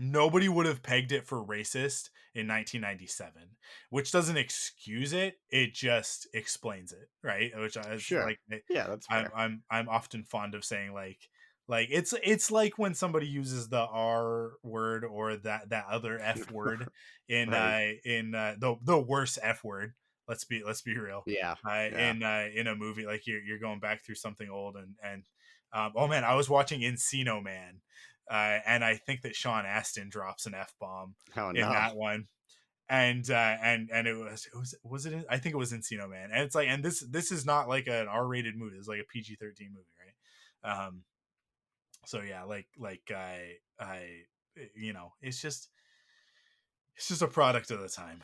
nobody would have pegged it for racist in 1997, which doesn't excuse it, it just explains it, right? Which is Sure. like, Yeah, that's fair. I'm often fond of saying, like it's like when somebody uses the R word, or that other F word in Right. the worst F word. Let's be real. Yeah. Yeah. In a movie, like, you're going back through something old, and oh man, I was watching Encino Man, and I think that Sean Astin drops an F bomb Oh, in no. that one, and was it? I think it was Encino Man, and it's like, and this is not like an R-rated movie. It's like a PG-13 movie, right? So yeah, it's just a product of the time.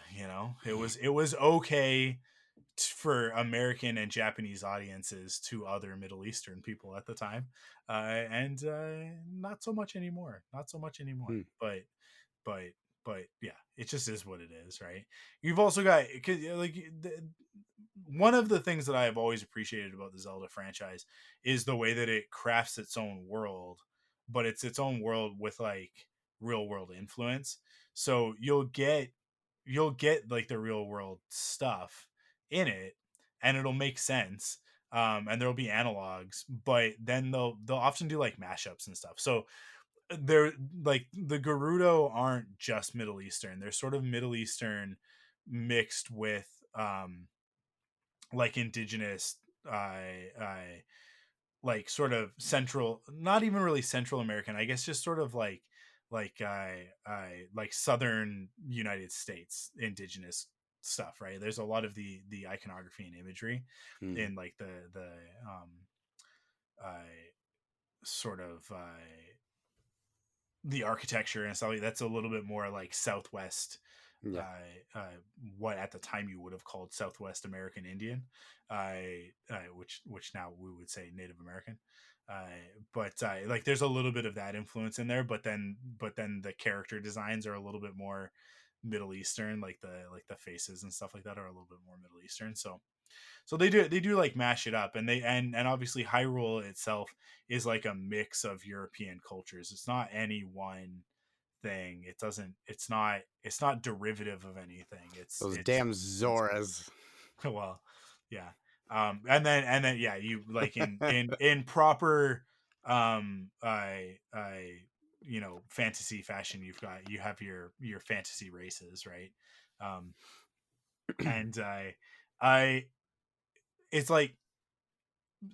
It was okay for American and Japanese audiences to other Middle Eastern people at the time, and not so much anymore. Not so much anymore. Hmm. But but yeah, it just is what it is, right? You've also got, one of the things that I have always appreciated about the Zelda franchise is the way that it crafts its own world, but it's its own world with like real world influence. So you'll get like the real world stuff in it, and it'll make sense. And there'll be analogs, but then they'll often do like mashups and stuff. So they're like, the Gerudo aren't just Middle Eastern. They're sort of Middle Eastern mixed with like indigenous, like sort of central, not even really Central American, I guess, just sort of like southern United States indigenous stuff, right? There's a lot of the iconography and imagery Hmm. in like the sort of the architecture and stuff that's a little bit more like Southwest, Yeah. what at the time you would have called Southwest American Indian, which now we would say Native American. But like, there's a little bit of that influence in there, but then the character designs are a little bit more Middle Eastern, like the faces and stuff like that are a little bit more Middle Eastern. So they do like mash it up, and and obviously Hyrule itself is like a mix of European cultures. It's not any one thing. It's not derivative of anything. It's Those it's damn it's Zoras. well, yeah. And then yeah, you like in proper fantasy fashion, you have your fantasy races, right? um and I it's like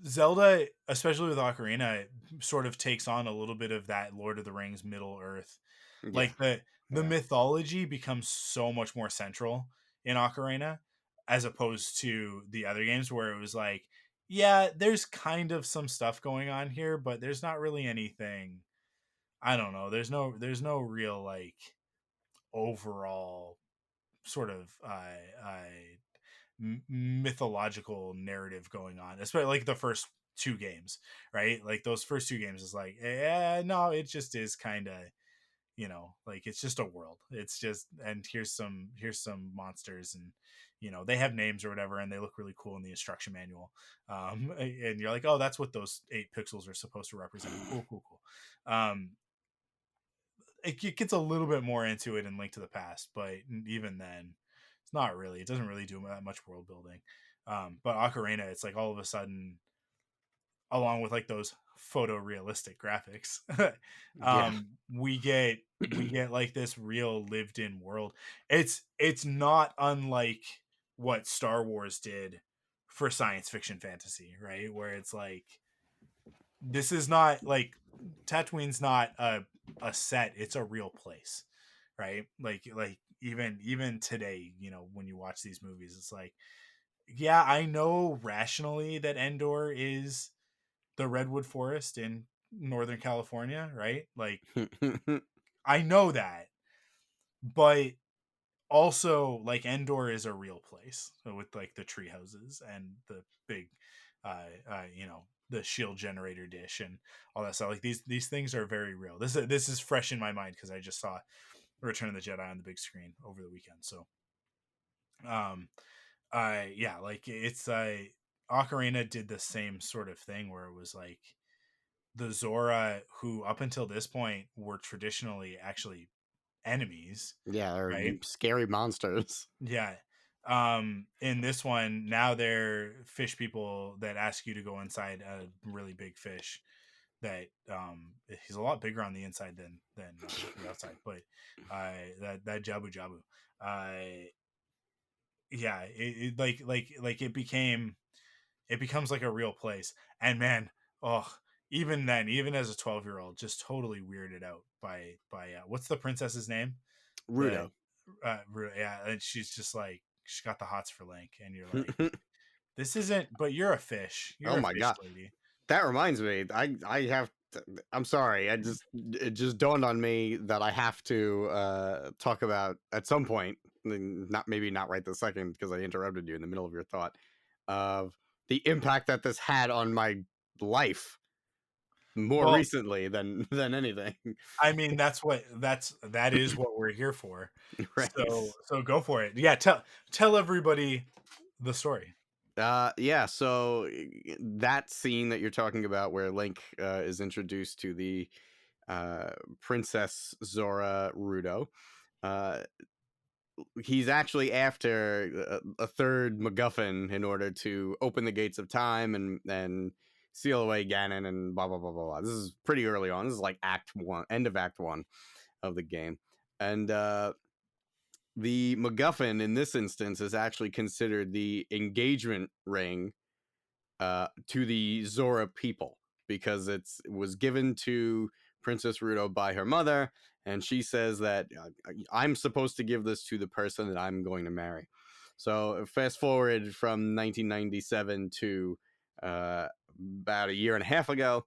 Zelda, especially with Ocarina, sort of takes on a little bit of that Lord of the Rings Middle Earth. Yeah, Like the yeah. mythology becomes so much more central in Ocarina as opposed to the other games where it was like, yeah, there's kind of some stuff going on here, but there's not really anything. I don't know. There's no real like overall sort of mythological narrative going on, especially like the first two games, right? Like those first two games is like, no, it just is kind of, like it's just a world. It's just, and here's some monsters, and they have names or whatever, and they look really cool in the instruction manual. And you're like, oh, that's what those 8 pixels are supposed to represent. Cool, cool, cool. It gets a little bit more into it in Link to the Past, but even then, it's not really. It doesn't really do that much world building. But Ocarina, it's like all of a sudden, along with like those photorealistic graphics, Yeah. we get like this real lived in world. It's not unlike what Star Wars did for science fiction fantasy, right? Where it's like, this is not like, Tatooine's not a set, it's a real place, right? Like even today, when you watch these movies, it's like, yeah, I know rationally that Endor is the redwood forest in Northern California, right? Like, I know that, but also like Endor is a real place with like the tree houses and the big the shield generator dish and all that stuff. Like these things are very real. This is fresh in my mind because I just saw Return of the Jedi on the big screen over the weekend. So um yeah, like it's Ocarina did the same sort of thing where it was like the Zora, who up until this point were traditionally actually enemies, Yeah, they're right? scary monsters. Yeah. In this one, now they're fish people that ask you to go inside a really big fish that he's a lot bigger on the inside than the outside, but that Jabu Jabu. Yeah, like it becomes like a real place. And man, oh, even then, even as a 12-year-old, just totally weirded out by what's the princess's name? The Rudo. yeah, and she's just like, she's got the hots for Link, and you're like, this isn't. But you're a fish. Oh You're a my fish god. lady. That reminds me. I have I'm sorry. It just dawned on me that I have to talk about at some point, not maybe not right this second because I interrupted you in the middle of your thought, of the impact that this had on my life more Well, recently than anything. I mean, that is what we're here for. Right. So go for it. Yeah, tell everybody the story. Yeah, so that scene that you're talking about where Link is introduced to the uh Princess Zora Rudo, uh he's actually after a third MacGuffin in order to open the gates of time and seal away Ganon and blah blah blah blah blah. This is pretty early on. This is like Act 1, end of Act 1 of the game. And the MacGuffin in this instance is actually considered the engagement ring to the Zora people because it was given to Princess Ruto by her mother, and she says that I'm supposed to give this to the person that I'm going to marry. So fast forward from 1997 to about a year and a half ago,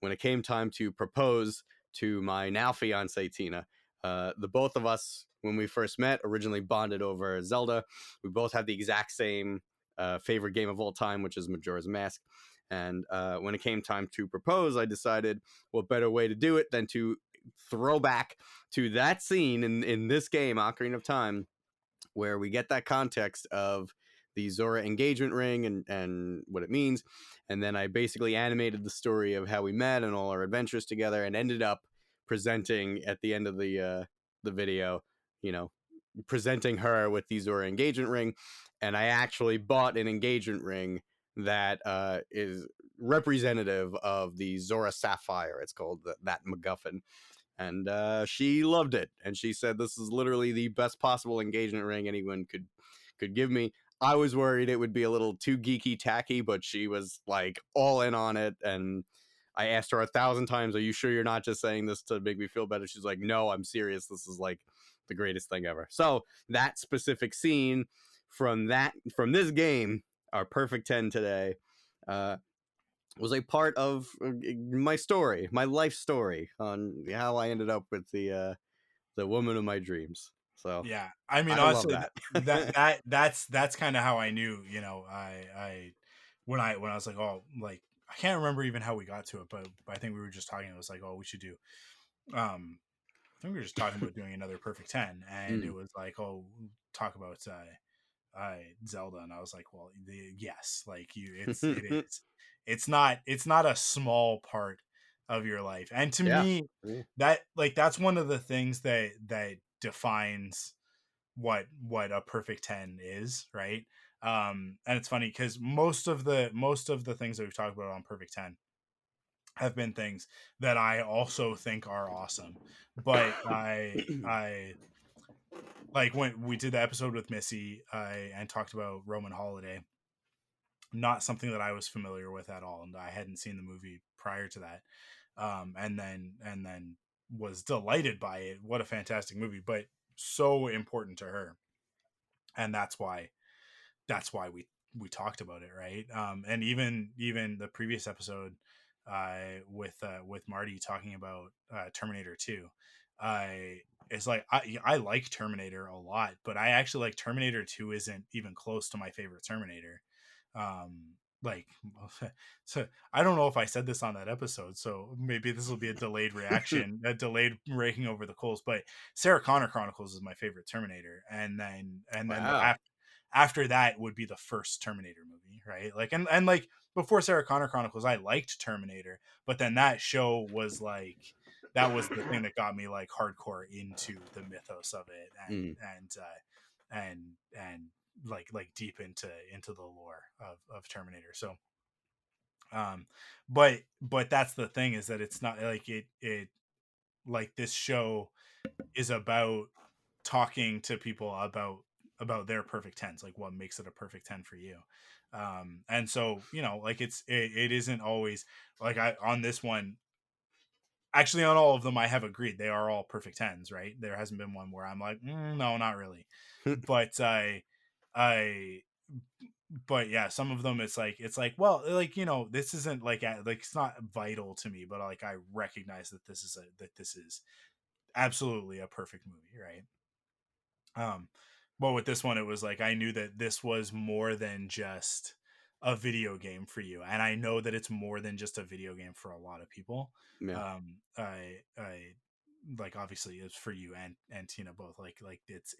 when it came time to propose to my now fiance Tina. The both of us, when we first met, originally bonded over Zelda. We both had the exact same favorite game of all time, which is Majora's Mask. And when it came time to propose, I decided what better way to do it than to throw back to that scene in this game, Ocarina of Time, where we get that context of the Zora engagement ring and what it means. And then I basically animated the story of how we met and all our adventures together and ended up presenting at the end of the video, you know, presenting her with the Zora engagement ring. And I actually bought an engagement ring that is representative of the Zora Sapphire. It's called that MacGuffin. And she loved it, and she said this is literally the best possible engagement ring anyone could give me. I was worried it would be a little too geeky tacky, but she was like all in on it. And I asked her 1,000 times, are you sure you're not just saying this to make me feel better? She's like, no, I'm serious. This is like the greatest thing ever. So that specific scene from this game, our perfect 10 today, was a part of my story, my life story, on how I ended up with the woman of my dreams. So Yeah, I mean, I love honestly, that. that's kind of how I knew. You know, I when I was like, oh, like I can't remember even how we got to it, but I think we were just talking. It was like, oh, we should do. I think we were just talking about doing another Perfect 10, and it was like, oh, talk about Zelda, and I was like, well, yes, like it is. It's not a small part of your life, and to Yeah. me, that's one of the things that defines what a perfect 10 is, right? And it's funny because most of the things that we've talked about on Perfect 10 have been things that I also think are awesome, but I like when we did the episode with Missy, and talked about Roman Holiday, not something that I was familiar with at all, and I hadn't seen the movie prior to that. And then was delighted by it. What a fantastic movie, but so important to her, and that's why we talked about it, right? And even the previous episode, with Marty talking about Terminator 2, I it's like I like Terminator a lot, but I actually like Terminator 2 isn't even close to my favorite Terminator. Like, so I don't know if I said this on that episode, so maybe this will be a delayed reaction, a delayed raking over the coals. But Sarah Connor Chronicles is my favorite Terminator, and then Wow. after that would be the first Terminator movie, right? Like, and like before Sarah Connor Chronicles, I liked Terminator, but then that show was like that was the thing that got me like hardcore into the mythos of it, Mm. and like deep into the lore of Terminator. So but that's the thing, is that it's not like it like this show is about talking to people about their perfect tens, like what makes it a perfect 10 for you. And so, like it isn't always like I on this one. Actually, on all of them, I have agreed they are all perfect tens, right? There hasn't been one where I'm like, no, not really. But I, but yeah, some of them it's like, well, like this isn't like it's not vital to me, but like I recognize that this is absolutely a perfect movie, right? But with this one, it was like I knew that this was more than just a video game for you, and I know that it's more than just a video game for a lot of people. Yeah. I like obviously it's for you and Tina both. Like it's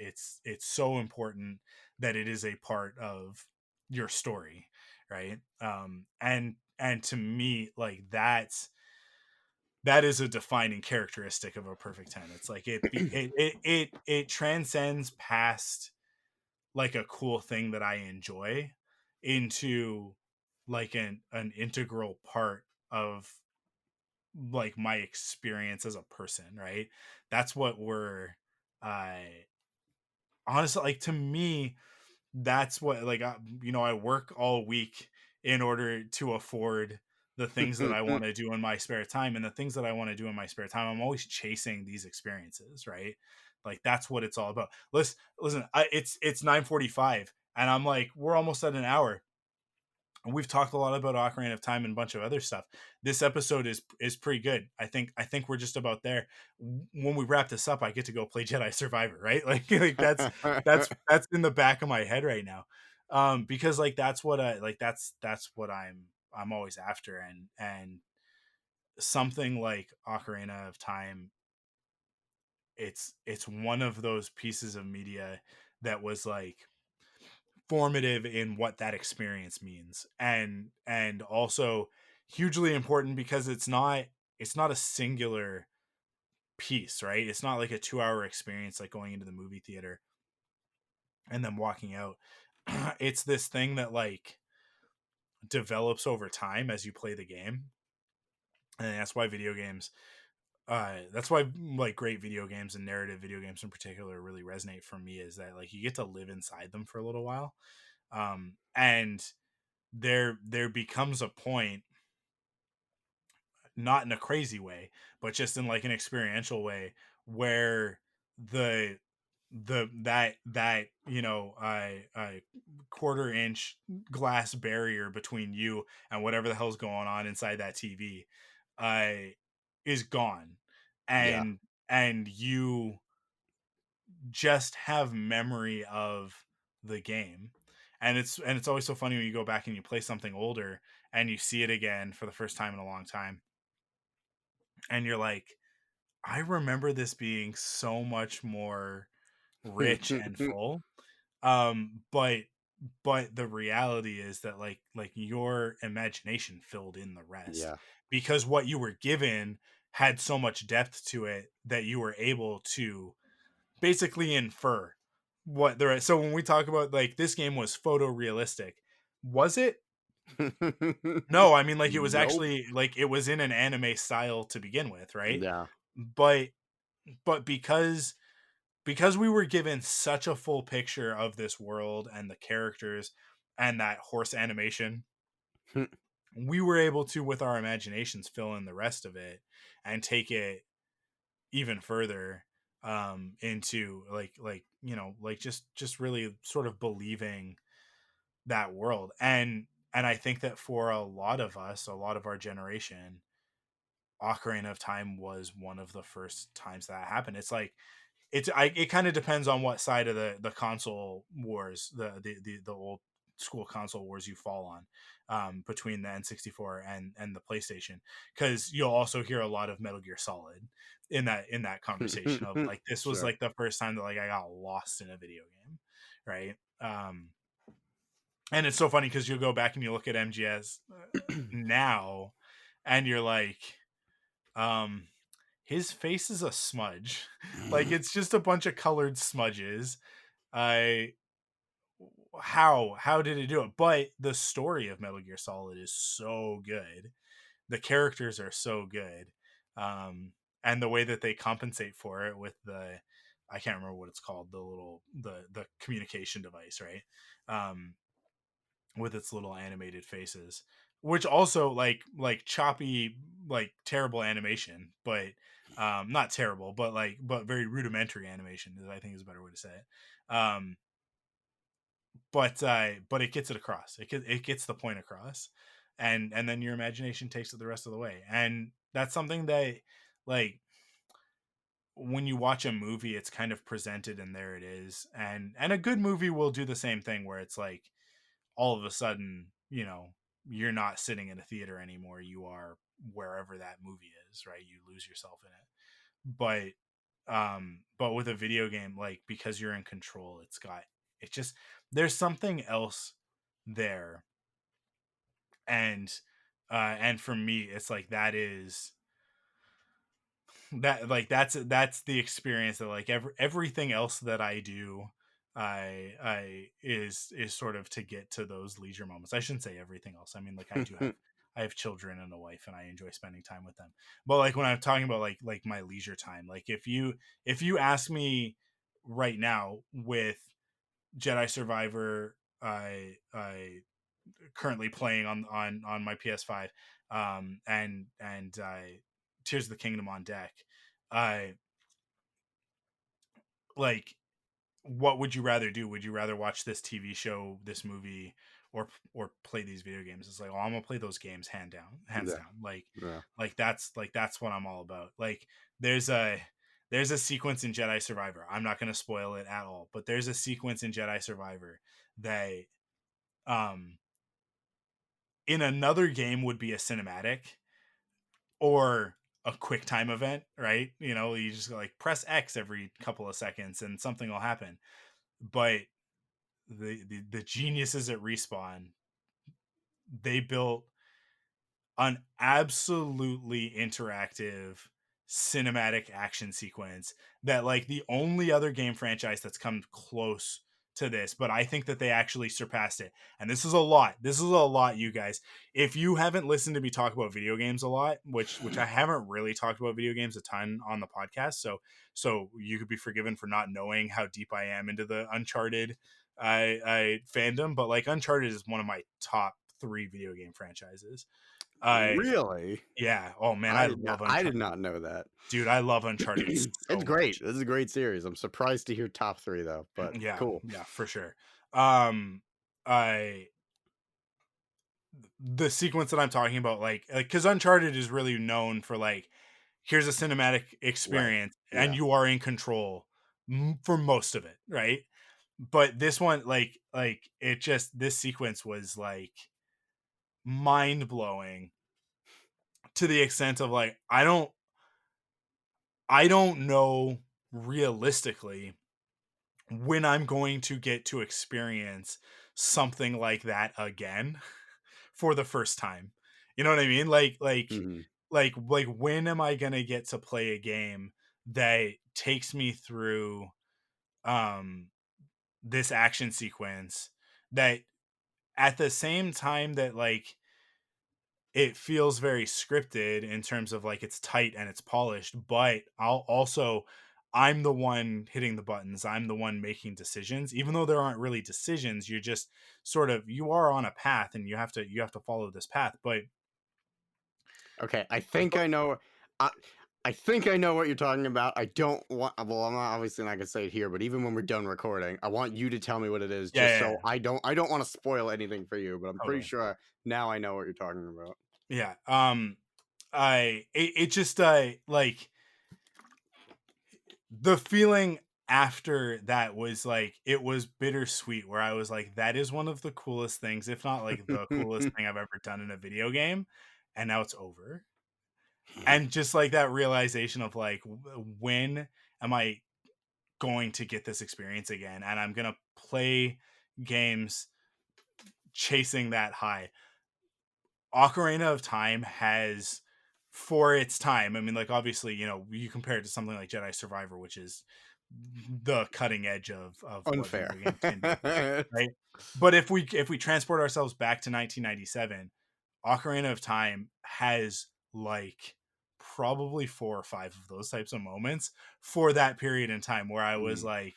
so important that it is a part of your story, right? And to me, like that is a defining characteristic of a perfect 10. It's like it transcends past like a cool thing that I enjoy into like an integral part of like my experience as a person, right? That's what we're uh honestly, like, to me, that's what, like, I work all week in order to afford the things that I want to do in my spare time, and the things that I want to do in my spare time, I'm always chasing these experiences, right? Like that's what it's all about. Listen, it's 9:45, and I'm like, we're almost at an hour. And we've talked a lot about Ocarina of Time and a bunch of other stuff. This episode is pretty good. I think we're just about there. When we wrap this up, I get to go play Jedi Survivor, right? Like that's in the back of my head right now. Because like that's what I like that's what I'm always after, and something like Ocarina of Time, it's one of those pieces of media that was like formative in what that experience means, and also hugely important because it's not a singular piece, right? It's not like a 2-hour experience like going into the movie theater and then walking out. It's this thing that like develops over time as you play the game. And that's why that's why like great video games and narrative video games in particular really resonate for me, is that like you get to live inside them for a little while. And there becomes a point, not in a crazy way, but just in like an experiential way, where the that I quarter-inch glass barrier between you and whatever the hell's going on inside that TV is gone, Yeah. and you just have memory of the game. And it's always so funny when you go back and you play something older and you see it again for the first time in a long time, and you're like, I remember this being so much more rich and full. But the reality is that like your imagination filled in the rest, Yeah. because what you were given had so much depth to it that you were able to basically infer what there is. So when we talk about like this game was photorealistic, was it? No, I mean, like, it was Nope. actually like it was in an anime style to begin with, right? Yeah. But because we were given such a full picture of this world and the characters and that horse animation, we were able to, with our imaginations, fill in the rest of it and take it even further, into like just really sort of believing that world. And I think that for a lot of us, a lot of our generation, Ocarina of Time was one of the first times that happened. It's like it kind of depends on what side of the console wars, the old school console wars you fall on, between the N64 and the PlayStation, because you'll also hear a lot of Metal Gear Solid in that conversation of like this was Sure. like the first time that like I got lost in a video game, right? And it's so funny because you'll go back and you look at MGS now, and you're like, um, his face is a smudge. Like it's just a bunch of colored smudges. I how did it do it? But the story of Metal Gear Solid is so good. The characters are so good. And the way that they compensate for it with the, I can't remember what it's called, the little the communication device, right? With its little animated faces, which also like choppy, like terrible animation, but not terrible, but like but very rudimentary animation, I think is a better way to say it. But it gets it across. It gets the point across, and then your imagination takes it the rest of the way. And that's something that, like, when you watch a movie, it's kind of presented and there it is. And a good movie will do the same thing, where it's like all of a sudden, you're not sitting in a theater anymore. You are wherever that movie is, right? You lose yourself in it. But with a video game, like, because you're in control, it just, there's something else there. And for me, it's like that's the experience that, like, everything else that I do, I is sort of to get to those leisure moments. I shouldn't say everything else. I mean, like, I have children and a wife, and I enjoy spending time with them. But like when I'm talking about like my leisure time, like if you ask me right now, with Jedi Survivor, I currently playing on my PS5, and Tears of the Kingdom on deck. I like, what would you rather do? Would you rather watch this TV show, this movie, or play these video games? It's like, oh, I'm gonna play those games hands Yeah. down. Like, Yeah. that's what I'm all about. Like, there's a sequence in Jedi Survivor. I'm not gonna spoil it at all, but there's a sequence in Jedi Survivor that, um in another game would be a cinematic or a quick time event, right? You just like press X every couple of seconds and something will happen. But the geniuses at Respawn, they built an absolutely interactive cinematic action sequence that, like, the only other game franchise that's come close to this, but I think that they actually surpassed it. And this is a lot. This is a lot, you guys. If you haven't listened to me talk about video games a lot, which I haven't really talked about video games a ton on the podcast, so you could be forgiven for not knowing how deep I am into the Uncharted I fandom, but like Uncharted is one of my top 3 video game franchises. Really? Yeah. Oh man, I love I Uncharted. did not know that. Dude, I love Uncharted It's so great. much. This is a great series. I'm surprised to hear top 3 though, but Yeah, cool. yeah, for sure. Um, I the sequence that I'm talking about, like, because Uncharted is really known for like, here's a cinematic Right. experience, and Yeah. you are in control for most of it, right? But this one, like it just this sequence was like mind blowing to the extent of like I don't know realistically when I'm going to get to experience something like that again for the first time. You know what I mean? Mhm. Like when am I going to get to play a game that takes me through um this action sequence that at the same time that like it feels very scripted in terms of like it's tight and it's polished, but I'm the one hitting the buttons. I'm the one making decisions. Even though there aren't really decisions, you're just sort of you are on a path and you have to follow this path. Okay, I think But I know. I, I think I know what you're talking about. I don't want. Well, I'm not, obviously not gonna say it here, but even when we're done recording, I want you to tell me what it is, yeah, just yeah, so yeah, I don't. I don't want to spoil anything for you, but I'm pretty totally. sure now I know what you're talking about. Yeah. It just like the feeling after that was like it was bittersweet where I was like, that is one of the coolest things, if not like the coolest thing I've ever done in a video game. And now it's over. And just like that realization of like when am I going to get this experience again? And I'm gonna play games chasing that high. Ocarina of Time has, for its time, I mean, like obviously, you know, you compare it to something like Jedi Survivor, which is the cutting edge of what Unfair. video games can do, right? But if we transport ourselves back to 1997, Ocarina of Time has like probably 4 or 5 of those types of moments for that period in time where I was Mm. like,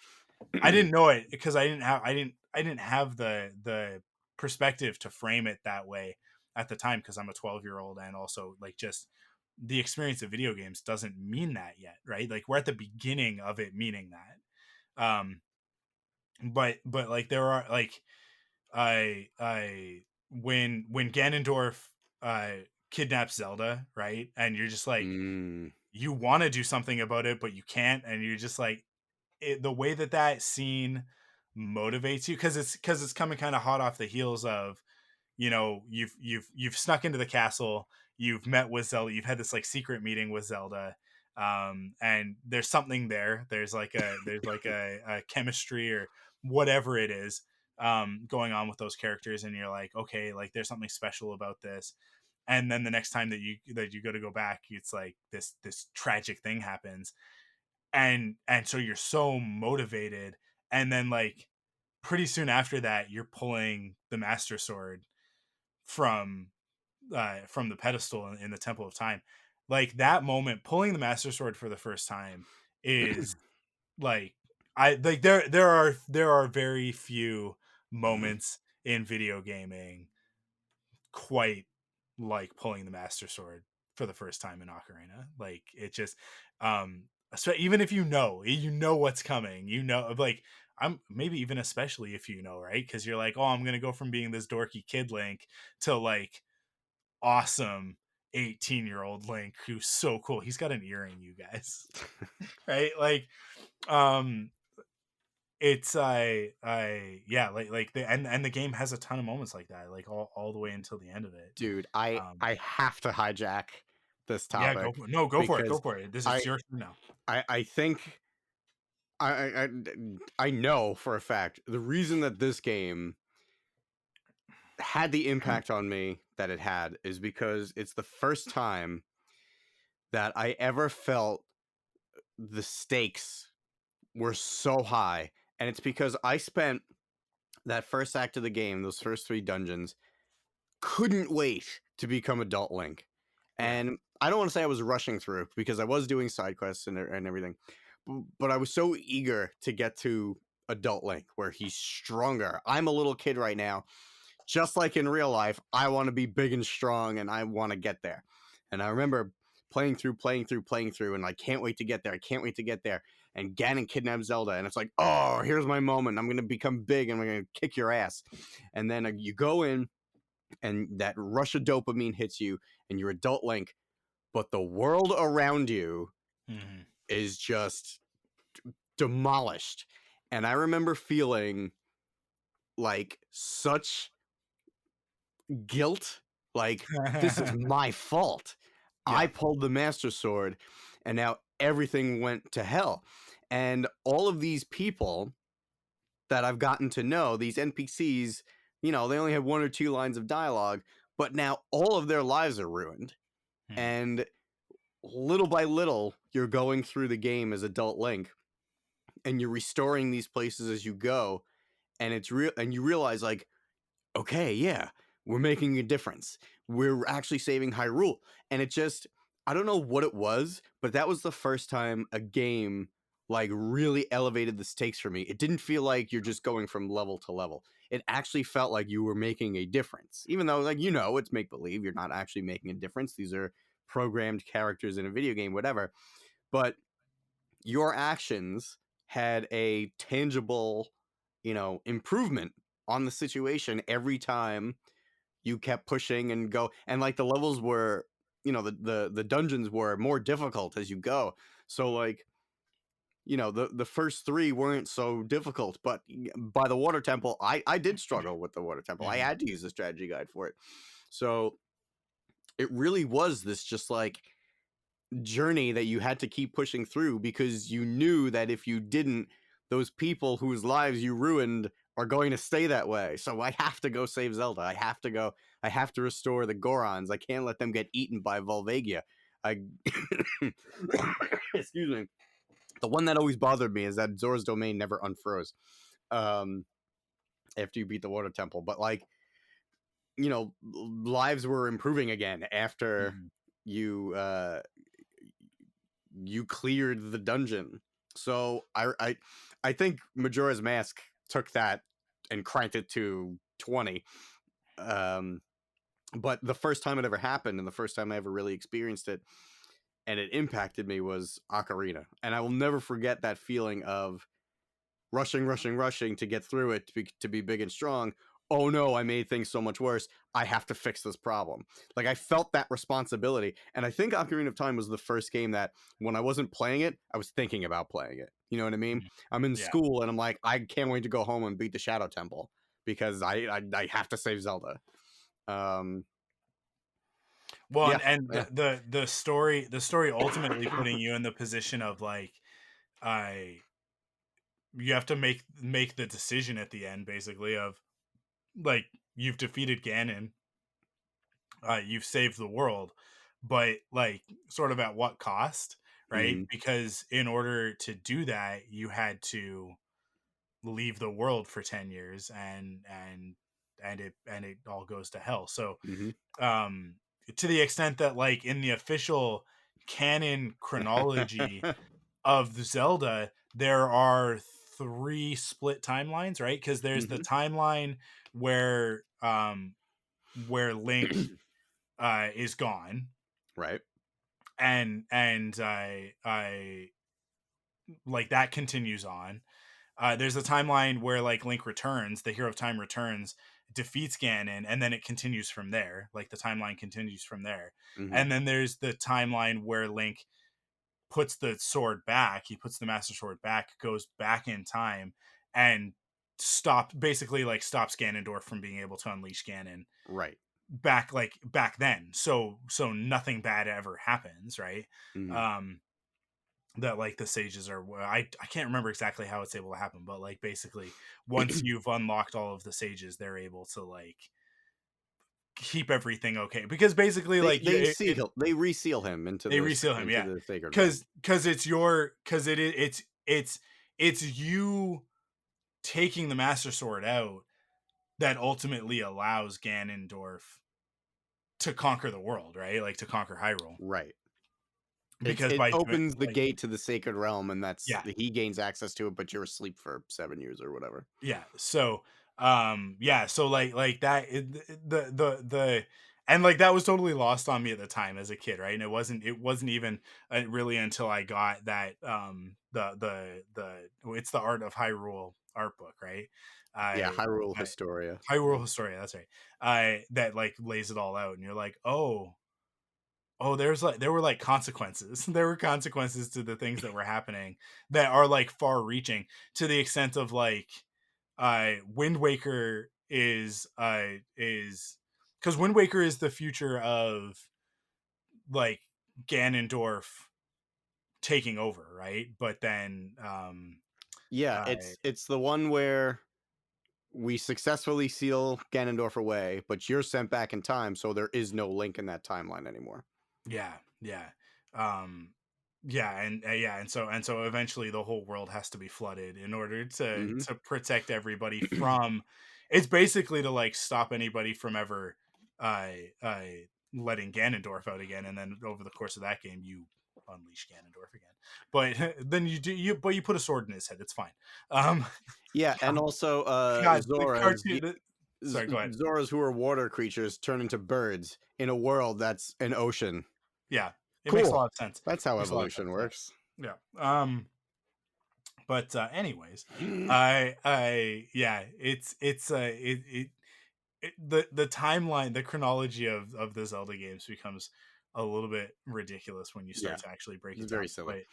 I didn't know it because I didn't have the perspective to frame it that way at the time because I'm a 12-year-old and also like just the experience of video games doesn't mean that yet, right? Like we're at the beginning of it meaning that. But like there are like I when Ganondorf uh kidnaps Zelda, right? And you're just like Mm. you want to do something about it but you can't, and you're just like the way that that scene motivates you because it's coming kind of hot off the heels of, you know, you've snuck into the castle, you've met with Zelda, you've had this like secret meeting with Zelda, and there's something there, there's like a chemistry or whatever it is going on with those characters, and you're like, okay, like there's something special about this. And then the next time that you go back, it's like this tragic thing happens, and so you're so motivated, and then like pretty soon after that you're pulling the master sword from the pedestal in the Temple of Time. Like that moment pulling the master sword for the first time is like I like there are very few moments in video gaming quite like pulling the master sword for the first time in Ocarina. Like it just so even if you know what's coming, you know, like I'm maybe even especially if you know, right? Because you're like, oh, I'm gonna go from being this dorky kid Link to like awesome 18-year-old Link who's so cool. He's got an earring, you guys. Right? Like um it's I yeah, like the and the game has a ton of moments like that, like all the way until the end of it. Dude, Um I have to hijack this yeah, topic no, go for it. Go because for it. This is I your turn now. I think I, I I I know for a fact the reason that this game had the impact on me that it had is because it's the first time that I ever felt the stakes were so high And it's because I spent that first act of the game, those first 3 dungeons, couldn't wait to become Adult Link. Yeah. And I don't want to say I was rushing through because I was doing side quests and everything, but I was so eager to get to Adult Link where he's stronger. I'm a little kid right now. Just like in real life, I want to be big and strong and I want to get there. And I remember playing through, and I can't wait to get there. I can't wait to get there. And Ganon kidnaps Zelda, and it's like, oh, here's my moment. I'm going to become big and I'm going to kick your ass. And then you go in, and that rush of dopamine hits you, and you're Adult Link, but the world around you is just demolished. And I remember feeling like such guilt, like this is my fault. Yeah. I pulled the Master Sword, and now everything went to hell. And all of these people that I've gotten to know, these NPCs, they only have 1 or 2 lines of dialogue, but now all of their lives are ruined. And little by little, you're going through the game as Adult Link, and you're restoring these places as you go, and it's real, and you realize, like, okay, yeah, we're making a difference. We're actually saving Hyrule. And it just, I don't know what it was, but that was the first time a game like really elevated the stakes for me. It didn't feel like you're just going from level to level. It actually felt like you were making a difference. Even though, like, it's make-believe. You're not actually making a difference. These are programmed characters in a video game, whatever. But your actions had a tangible, improvement on the situation every time you kept pushing and go. And like the levels were, the dungeons were more difficult as you go. So like, the first 3 weren't so difficult, but by the water temple, I did struggle with the water temple. I had to use the strategy guide for it. So it really was this just like journey that you had to keep pushing through, because you knew that if you didn't, those people whose lives you ruined are going to stay that way. So I have to go save Zelda. I have to restore the Gorons. I can't let them get eaten by Volvagia. Excuse me. The one that always bothered me is that Zora's Domain never unfroze after you beat the water temple. But like, lives were improving again after you cleared the dungeon. So I think Majora's Mask took that and cranked it to 20. But the first time it ever happened, and the first time I ever really experienced it, and it impacted me, was Ocarina. And I will never forget that feeling of rushing to get through it, to be big and strong. Oh no, I made things so much worse. I have to fix this problem. Like, I felt that responsibility. And I think Ocarina of Time was the first game that when I wasn't playing it, I was thinking about playing it. You know what I mean? I'm in school and I'm like, I can't wait to go home and beat the Shadow Temple because I have to save Zelda. Well, and the story ultimately putting you in the position of like, you have to make the decision at the end, basically, of like, you've defeated Ganon, you've saved the world, but like, sort of at what cost, right? Because in order to do that, you had to leave the world for 10 years, and it all goes to hell. So to the extent that, like, in the official canon chronology of Zelda, there are 3 split timelines, right? Because there's the timeline where Link is gone, right? And I like, that continues on. There's a timeline where like Link returns, the Hero of Time returns, defeats Ganon, and then it continues from there. Like, the timeline continues from there. And then there's the timeline where Link puts the sword back, he puts the Master Sword back, goes back in time, and stops Ganondorf from being able to unleash Ganon. Right. Back then. So nothing bad ever happens, right? That like the sages are, I can't remember exactly how it's able to happen, but like, basically, once you've unlocked all of the sages, they're able to like keep everything okay, because basically they reseal him into the sacred because it's you taking the Master Sword out that ultimately allows Ganondorf to conquer the world, right? Like to conquer Hyrule. Right. Because It by doing opens the like gate to the sacred realm, and yeah, he gains access to it, but you're asleep for 7 years or whatever. yeah. So yeah, so like that the and like that was totally lost on me at the time as a kid, right? And it wasn't even really until I got that the it's the Art of Hyrule art book, right? Yeah, I Hyrule Historia. Hyrule Historia, that's right. That like lays it all out, and you're like, there were like consequences. There were consequences to the things that were happening that are like far reaching to the extent of like Wind Waker is because Wind Waker is the future of like Ganondorf taking over, right? But then Yeah, uh it's the one where we successfully seal Ganondorf away, but you're sent back in time, so there is no Link in that timeline anymore. yeah, yeah. Um and so eventually the whole world has to be flooded in order to Hmm. protect everybody from it's basically to like stop anybody from ever uh uh letting Ganondorf out again, and then over the course of that game you unleash Ganondorf again. But then you put a sword in his head. It's fine. Um Yeah, and also God, the Zoras, cartoon sorry, go ahead. Zoras who are water creatures turn into birds in a world that's an ocean. Yeah, it makes a Cool. lot of sense. That's how Makes a lot of sense. evolution works. Yeah. But anyways, yeah, the timeline, the chronology of the Zelda games becomes a little bit ridiculous when you Yeah, start to actually break it's it down. very silly.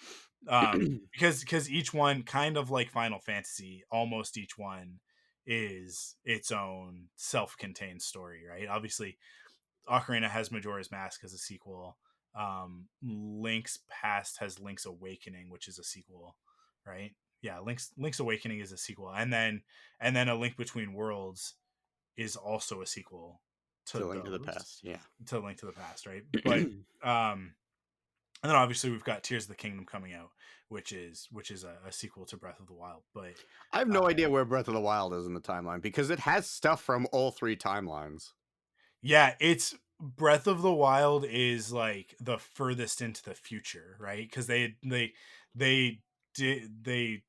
But because each one, kind of like Final Fantasy, almost each one is its own self-contained story, right? Obviously, Ocarina has Majora's Mask as a sequel. Link's Past has Link's Awakening, which is a sequel, right? Yeah, Link's Awakening is a sequel, and then A Link Between Worlds is also a sequel to To Link to the those, Past, yeah. to Link to the Past, right? But and then obviously we've got Tears of the Kingdom coming out, which is a sequel to Breath of the Wild. But I have uh, no idea where Breath of the Wild is in the timeline because it has stuff from all three timelines. yeah, it's Breath of the Wild is like the furthest into the future, right? Because they did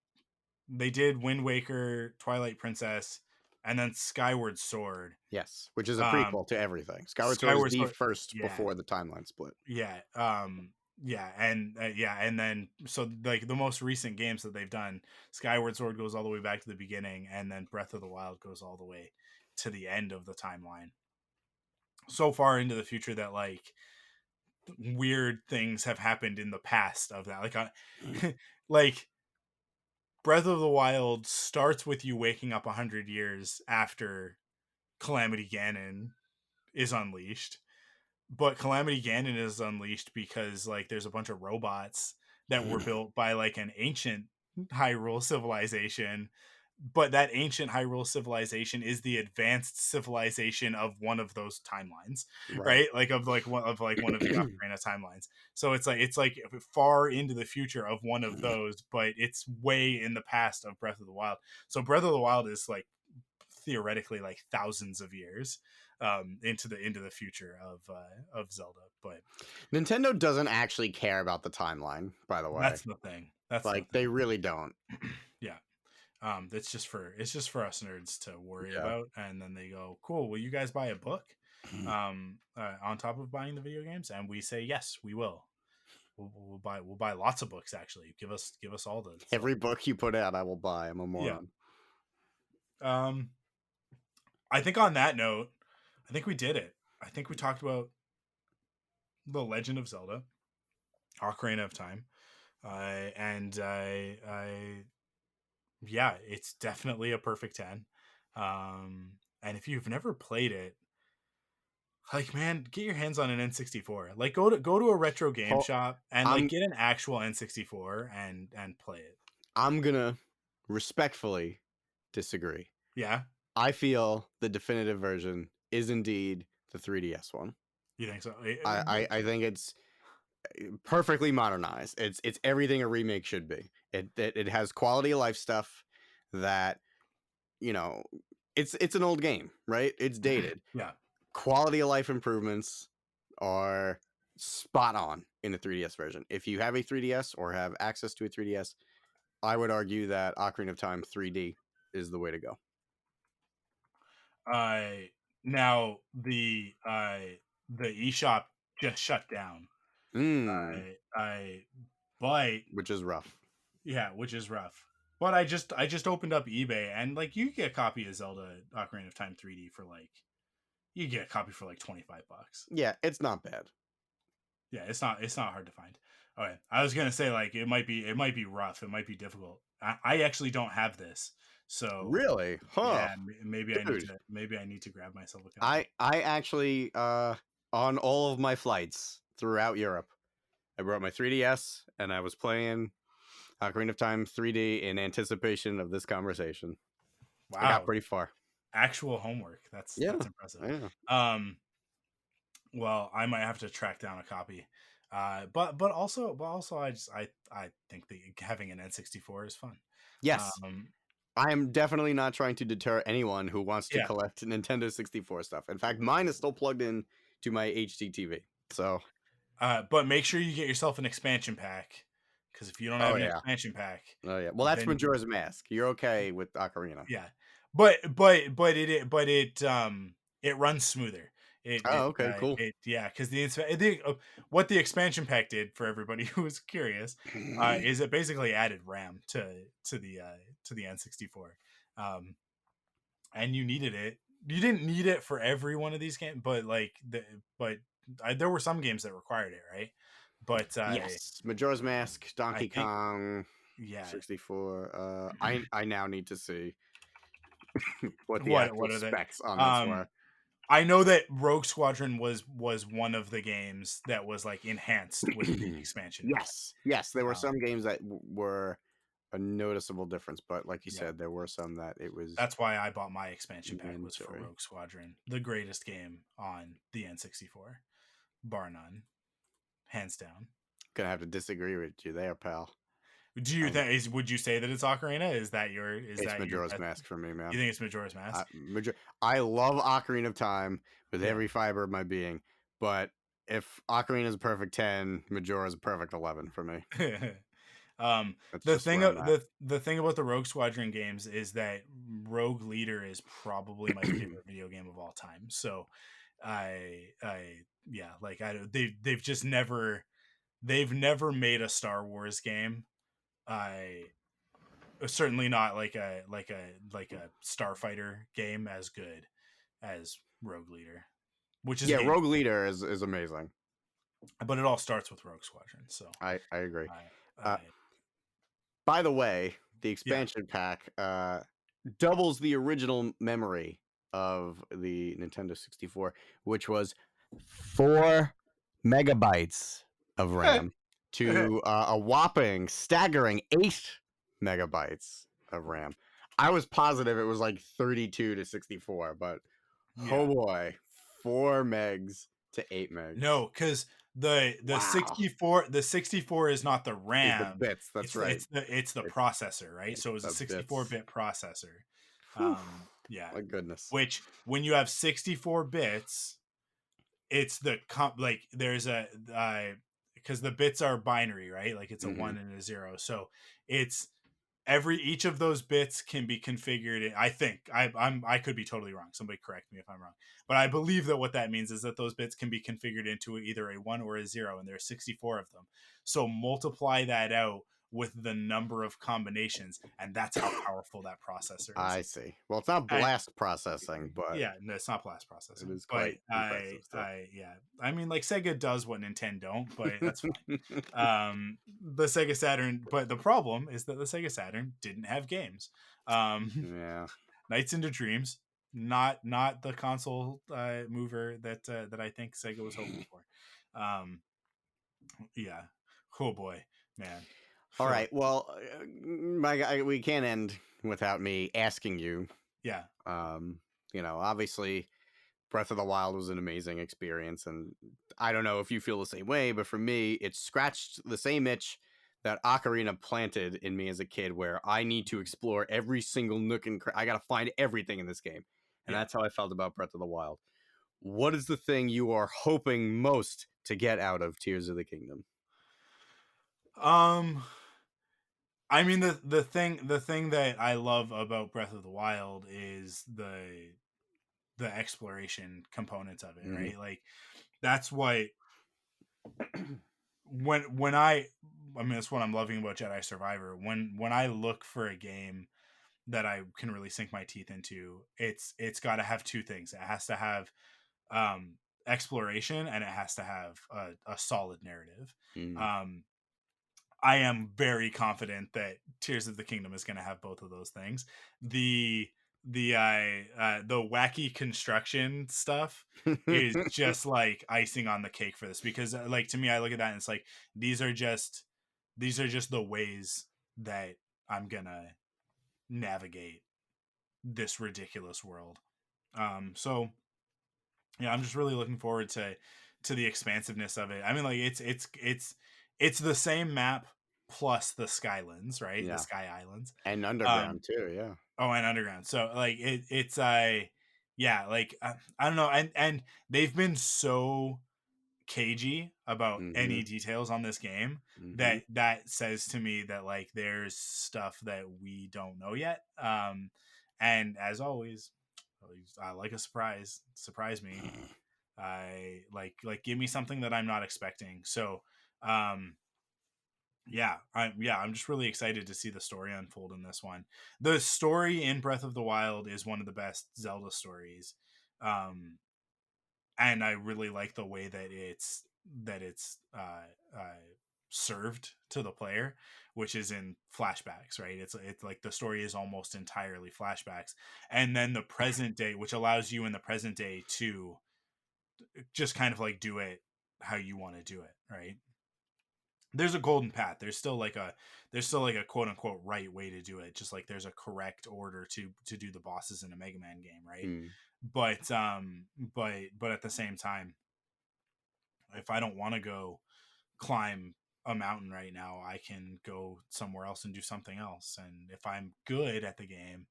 they did Wind Waker, Twilight Princess, and then Skyward Sword. Yes, which is a Um, prequel to everything. Skyward Sword is Skyward the Sword, first yeah, before the timeline split. yeah, and then so like the most recent games that they've done, Skyward Sword goes all the way back to the beginning, and then Breath of the Wild goes all the way to the end of the timeline. So far into the future that like weird things have happened in the past of that. Like Breath of the Wild starts with you waking up 100 years after Calamity Ganon is unleashed, but Calamity Ganon is unleashed because like there's a bunch of robots that were built by like an ancient Hyrule civilization, but that ancient Hyrule civilization is the advanced civilization of one of those timelines, Right. right? Like one of the Ocarina timelines. So it's like far into the future of one of those, but it's way in the past of Breath of the Wild. So Breath of the Wild is like theoretically like thousands of years into the future of Zelda. But Nintendo doesn't actually care about the timeline, by the way. that's the thing. That's the Like, they thing. really don't. Yeah. It's just for us nerds to worry Yeah. about, and then they go, "Cool, will you guys buy a book?" On top of buying the video games, and we say, "Yes, we will. We'll buy lots of books. Actually, give us all the Every Zelda books." book you put out, I will buy. I'm a Yeah. moron. Um. I think on that note, I think we did it. I think we talked about the Legend of Zelda, Ocarina of Time, and yeah, it's definitely a perfect 10. And if you've never played it, like man, get your hands on an N64. Like go to a retro game Ho- shop and like I'm get an actual N64 and play it. I'm gonna respectfully disagree. Yeah, I feel the definitive version is indeed the 3DS one. you think so? I think it's perfectly modernized. It's everything a remake should be. It has quality of life stuff that you know, it's an old game, right? It's dated. Yeah. Quality of life improvements are spot on in the 3DS version. If you have a 3DS or have access to a 3DS, I would argue that Ocarina of Time 3D is the way to go. Now the eShop just shut down. I but Which is rough. yeah, which is rough. But I just opened up eBay, and like you get a copy of Zelda Ocarina of Time 3D for like you get a copy for like $25. Yeah, it's not bad. Yeah, it's not hard to find. Okay, I was gonna say like it might be rough, it might be difficult. I actually don't have this, so Really? Huh. yeah, maybe Dude. I need to grab myself a copy. I actually on all of my flights throughout Europe, I brought my 3DS and I was playing Ocarina of Time 3D in anticipation of this conversation. I got Wow, pretty far. actual homework. That's impressive. Yeah. Well, I might have to track down a copy. But also I think that having an N64 is fun. Yes. Um, I am definitely not trying to deter anyone who wants to yeah. collect Nintendo 64 stuff. In fact, mine is still plugged in to my HD TV. So, But make sure you get yourself an expansion pack, because if you don't have an expansion pack, oh yeah. Well, that's then Majora's Mask. You're okay with Ocarina. yeah. It runs smoother. Okay, cool. Because what the expansion pack did for everybody who was curious is it basically added RAM to the N64, and you needed it. You didn't need it for every one of these games, but there were some games that required it, right? But Yes, Majora's Mask, Donkey Kong, yeah, 64. I now need to see what the what actual are they? specs on this were. I know that Rogue Squadron was one of the games that was like enhanced with the expansion. Yes, there were some games that were a noticeable difference, but like you said, there were some that it was. That's why I bought my expansion pack, was for mandatory. Rogue Squadron, the greatest game on the N64, bar none, hands down. Gonna have to disagree with you there, pal. Do you think would you say that it's Ocarina? Is that Majora's Mask for me, man? You think it's Majora's Mask? I love Ocarina of Time with every fiber of my being, but if Ocarina is a perfect 10, Majora's a perfect 11 for me. The thing about the Rogue Squadron games is that Rogue Leader is probably my favorite video game of all time. So they've never made a Star Wars game. Certainly not like a Starfighter game as good as Rogue Leader, which is Rogue Leader is amazing. But it all starts with Rogue Squadron, so I agree. By the way, the expansion pack doubles the original memory of the Nintendo 64, which was 4 megabytes of RAM to a whopping, staggering 8 megabytes of RAM. I was positive it was like 32 to 64, but oh boy, 4 megs to 8 megs. No, because the 64 is not the RAM. It's the bits. That's right. It's the processor, right? So it was a 64-bit processor. My goodness. Which when you have 64 bits, it's there's a because the bits are binary, right? Like it's a 1 and a 0. So it's each of those bits can be configured. I think I could be totally wrong. Somebody correct me if I'm wrong. But I believe that what that means is that those bits can be configured into either a 1 or a 0, and there are 64 of them. So multiply that out with the number of combinations, and that's how powerful that processor is. I see. Well, it's not blast processing, but no, it's not blast processing. It is quite impressive stuff. I mean, like Sega does what Nintendo don't, but that's fine. The Sega Saturn, but the problem is that the Sega Saturn didn't have games. Nights into Dreams, not the console mover that I think Sega was hoping for. Oh boy, man. All right. Well, my guy, we can't end without me asking you. Yeah. Obviously, Breath of the Wild was an amazing experience, and I don't know if you feel the same way, but for me, it scratched the same itch that Ocarina planted in me as a kid, where I need to explore every single nook and I gotta find everything in this game, and Yeah. that's how I felt about Breath of the Wild. What is the thing you are hoping most to get out of Tears of the Kingdom? I mean, the thing that I love about Breath of the Wild is the exploration components of it, Mhm. right? Like that's what when I mean that's what I'm loving about Jedi Survivor. When I look for a game that I can really sink my teeth into, it's got to have two things. It has to have um exploration, and it has to have a solid narrative. Mm. Um I am very confident that Tears of the Kingdom is going to have both of those things. The the wacky construction stuff is just like icing on the cake for this, because like to me, I look at that and it's like these are just the ways that I'm gonna navigate this ridiculous world. So yeah, I'm just really looking forward to the expansiveness of it. I mean, like it's the same map plus the Skylands, right? The Yeah, Sky Islands. and Um underground too. Yeah. oh, and underground. So like it's a yeah, like I don't know, and they've been so cagey about Hmm. any details on this game Hmm. that says to me that like there's stuff that we don't know yet. And as always, I like a surprise me. I like give me something that I'm not expecting. So, um, I'm just really excited to see the story unfold in this one. The story in Breath of the Wild is one of the best Zelda stories, um, and I really like the way that it's served to the player, which is in flashbacks. Right? It's like the story is almost entirely flashbacks, and then the present day, which allows you in the present day to just kind of like do it how you want to do it, right? There's a golden path. There's still like a quote unquote right way to do it. Just like there's a correct order to do the bosses in a Mega Man game, right? Mm. But at the same time, if I don't want to go climb a mountain right now, I can go somewhere else and do something else. And if I'm good at the game,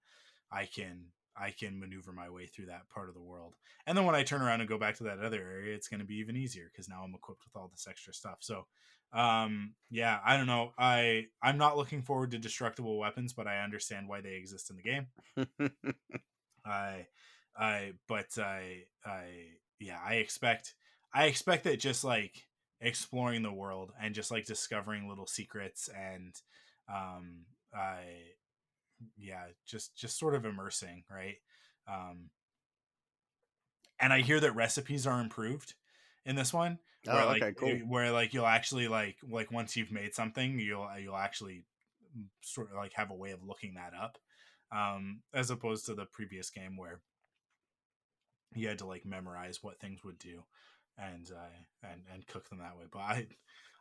I can maneuver my way through that part of the world. And then when I turn around and go back to that other area, it's going to be even easier because now I'm equipped with all this extra stuff. So, yeah, I don't know. I'm not looking forward to destructible weapons, but I understand why they exist in the game. I, I, yeah, I expect that just like exploring the world and just like discovering little secrets and, I yeah, just sort of immersing, right? um and I hear that recipes are improved in this one, where Oh, okay, cool. you'll actually like once you've made something, you'll actually sort of like have a way of looking that up, as opposed to the previous game where you had to like memorize what things would do, and and cook them that way. But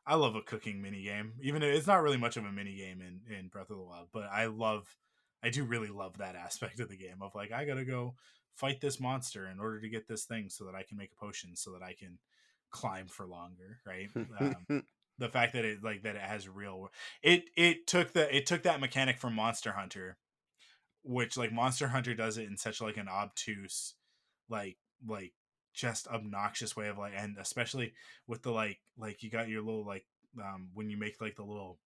I love a cooking mini game, even if it's not really much of a mini game in Breath of the Wild. But I do really love that aspect of the game of like I gotta go fight this monster in order to get this thing so that I can make a potion so that I can climb for longer, right? The fact that it has real it took that mechanic from Monster Hunter, which like Monster Hunter does it in such like an obtuse, like like just obnoxious way of like, and especially with the like you got your little like when you make like the little,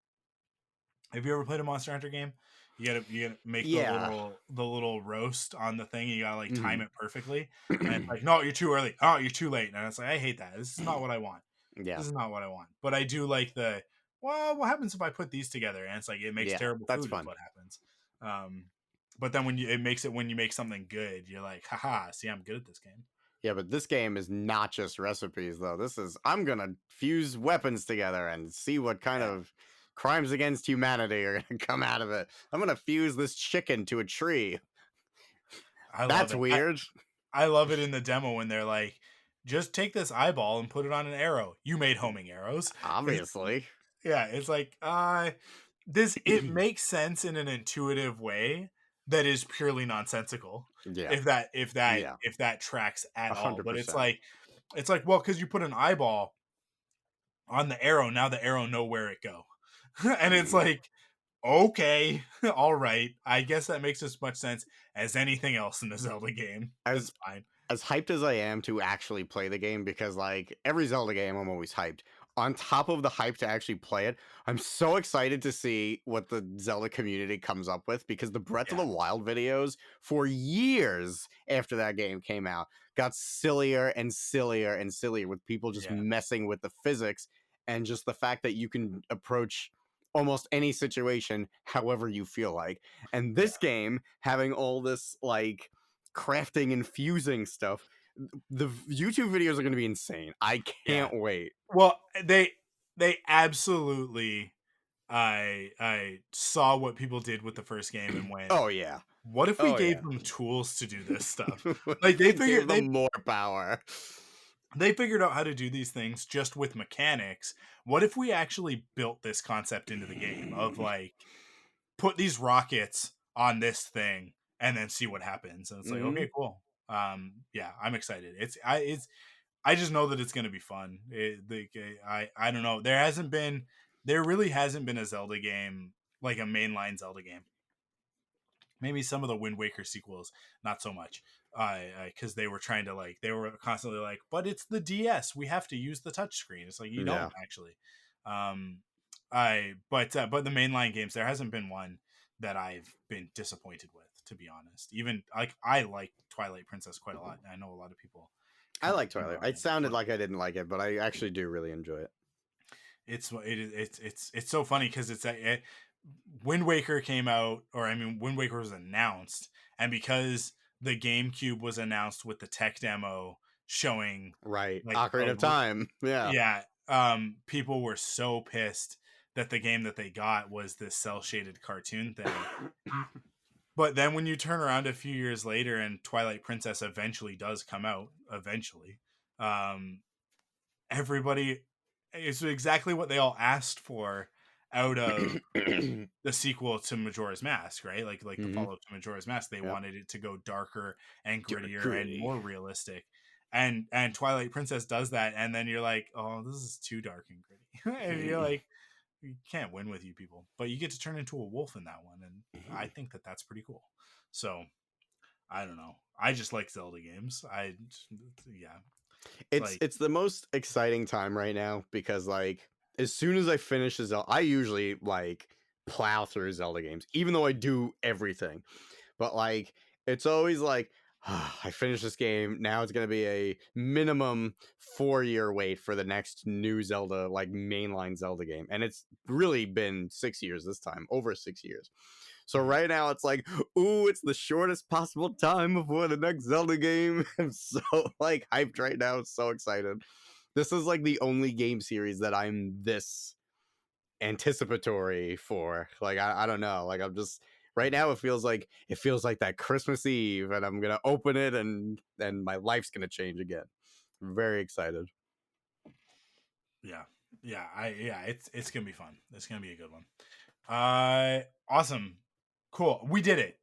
have you ever played a Monster Hunter game? You gotta make Yeah. the little roast on the thing, and you gotta like time Mhm. it perfectly, and it's like, no, you're too early, oh, you're too late, and it's like I hate that. This is not what I want. Yeah. This is not what I want. But I do like the, well, what happens if I put these together? And it's like it makes Yeah, terrible that's food is fun. what happens. Um, but then when you make something good, you're like, haha, see, I'm good at this game. Yeah, but this game is not just recipes, though. This is, I'm gonna fuse weapons together and see what kind Yeah, of crimes against humanity are gonna come out of it. I'm gonna fuse this chicken to a tree. I love That's it. weird. I love it in the demo when they're like, just take this eyeball and put it on an arrow. You made homing arrows. It's Obviously. yeah, it's like this, it makes sense in an intuitive way that is purely nonsensical. Yeah. If that Yeah. if that tracks at all. But it's 100%. like well, because you put an eyeball on the arrow, now the arrow know where it go. And it's like, okay, all right. I guess that makes as much sense as anything else in the Zelda game. That's As fine. as hyped as I am to actually play the game, because like every Zelda game I'm always hyped. On top of the hype to actually play it, I'm so excited to see what the Zelda community comes up with, because the Breath of Yeah, the Wild videos for years after that game came out got sillier and sillier and sillier, with people just yeah, messing with the physics, and just the fact that you can approach almost any situation however you feel like. And yeah, this game having all this like crafting and fusing stuff, the YouTube videos are going to be insane. I yeah. can't wait. Well, they absolutely. I saw what people did with the first game and went, Oh yeah. what if we Oh gave yeah. them tools to do this stuff? Like If we gave them more power. they figured out how to do these things just with mechanics. What if we actually built this concept into the game of like put these rockets on this thing and then see what happens? And it's like, Hmm. okay, cool. Yeah, I'm excited. I just know that it's going to be fun. I don't know. There really hasn't been a Zelda game, like a mainline Zelda game. Maybe some of the Wind Waker sequels, not so much, because they were trying to like they were constantly like, but it's the DS, we have to use the touchscreen. It's like you Yeah. don't actually. Um, but the mainline games, there hasn't been one that I've been disappointed with, to be honest. Even like I like Twilight Princess quite a lot. And I know a lot of people I kind of like hate Twilight. on It it, sounded but like I didn't like it, but I actually do really enjoy it. it's so funny because Wind Waker came out, or I mean, Wind Waker was announced, and because the GameCube was announced with the tech demo showing Right. like Ocarina of Time. Yeah. yeah, people were so pissed that the game that they got was this cell shaded cartoon thing. But then when you turn around a few years later and Twilight Princess eventually does come out, um, everybody, it's exactly what they all asked for out of the sequel to Majora's Mask, right? Like the Hmm. follow up to Majora's Mask, they Yep. wanted it to go darker and Dark grittier and gritty. more realistic. And Twilight Princess does that, and then you're like, oh, this is too dark and gritty, and you're like, you can't win with you people, but you get to turn into a wolf in that one, and I think that that's pretty cool. So I don't know. I just like Zelda games. Yeah, it's like it's the most exciting time right now, because like as soon as I finish a Zelda, I usually like plow through Zelda games, even though I do everything. But like it's always like, I finished this game. Now it's gonna be a minimum 4 year wait for the next new Zelda, like mainline Zelda game, and it's really been 6 years this time, over 6 years. So mhm. right now it's like, ooh, it's the shortest possible time before the next Zelda game. I'm so like hyped right now. So excited. This is like the only game series that I'm this anticipatory for. Like I don't know. Like I'm just right now it feels like that Christmas Eve, and I'm gonna open it, and my life's gonna change again. I'm very excited. Yeah, yeah, it's gonna be fun. It's gonna be a good one. Awesome, cool. We did it.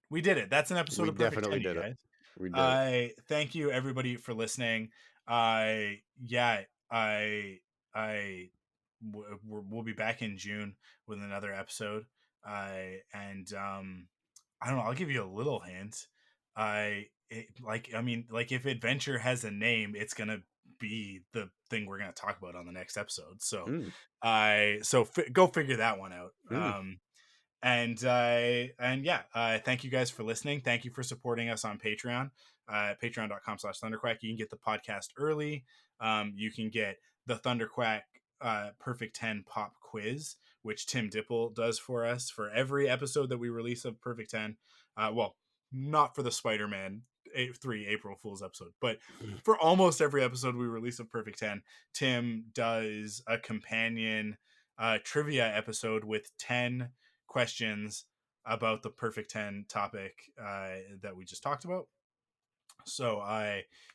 That's an episode We of Perfect definitely 10, you did it. guys. We did it. Thank you everybody for listening. Yeah, I we'll be back in June with another episode. And I don't know. I'll give you a little hint. I mean, like if adventure has a name, it's gonna be the thing we're gonna talk about on the next episode. So, Mm, go figure that one out. mm. And yeah, thank you guys for listening. Thank you for supporting us on Patreon. Patreon.com/ThunderQuack. You can get the podcast early. You can get the ThunderQuack Perfect 10 Pop Quiz, which Tim Dipple does for us for every episode that we release of Perfect 10. Well, not for the Spider-Man 3 April Fool's episode, but for almost every episode we release of Perfect 10, Tim does a companion trivia episode with 10 questions about the Perfect 10 topic that we just talked about. So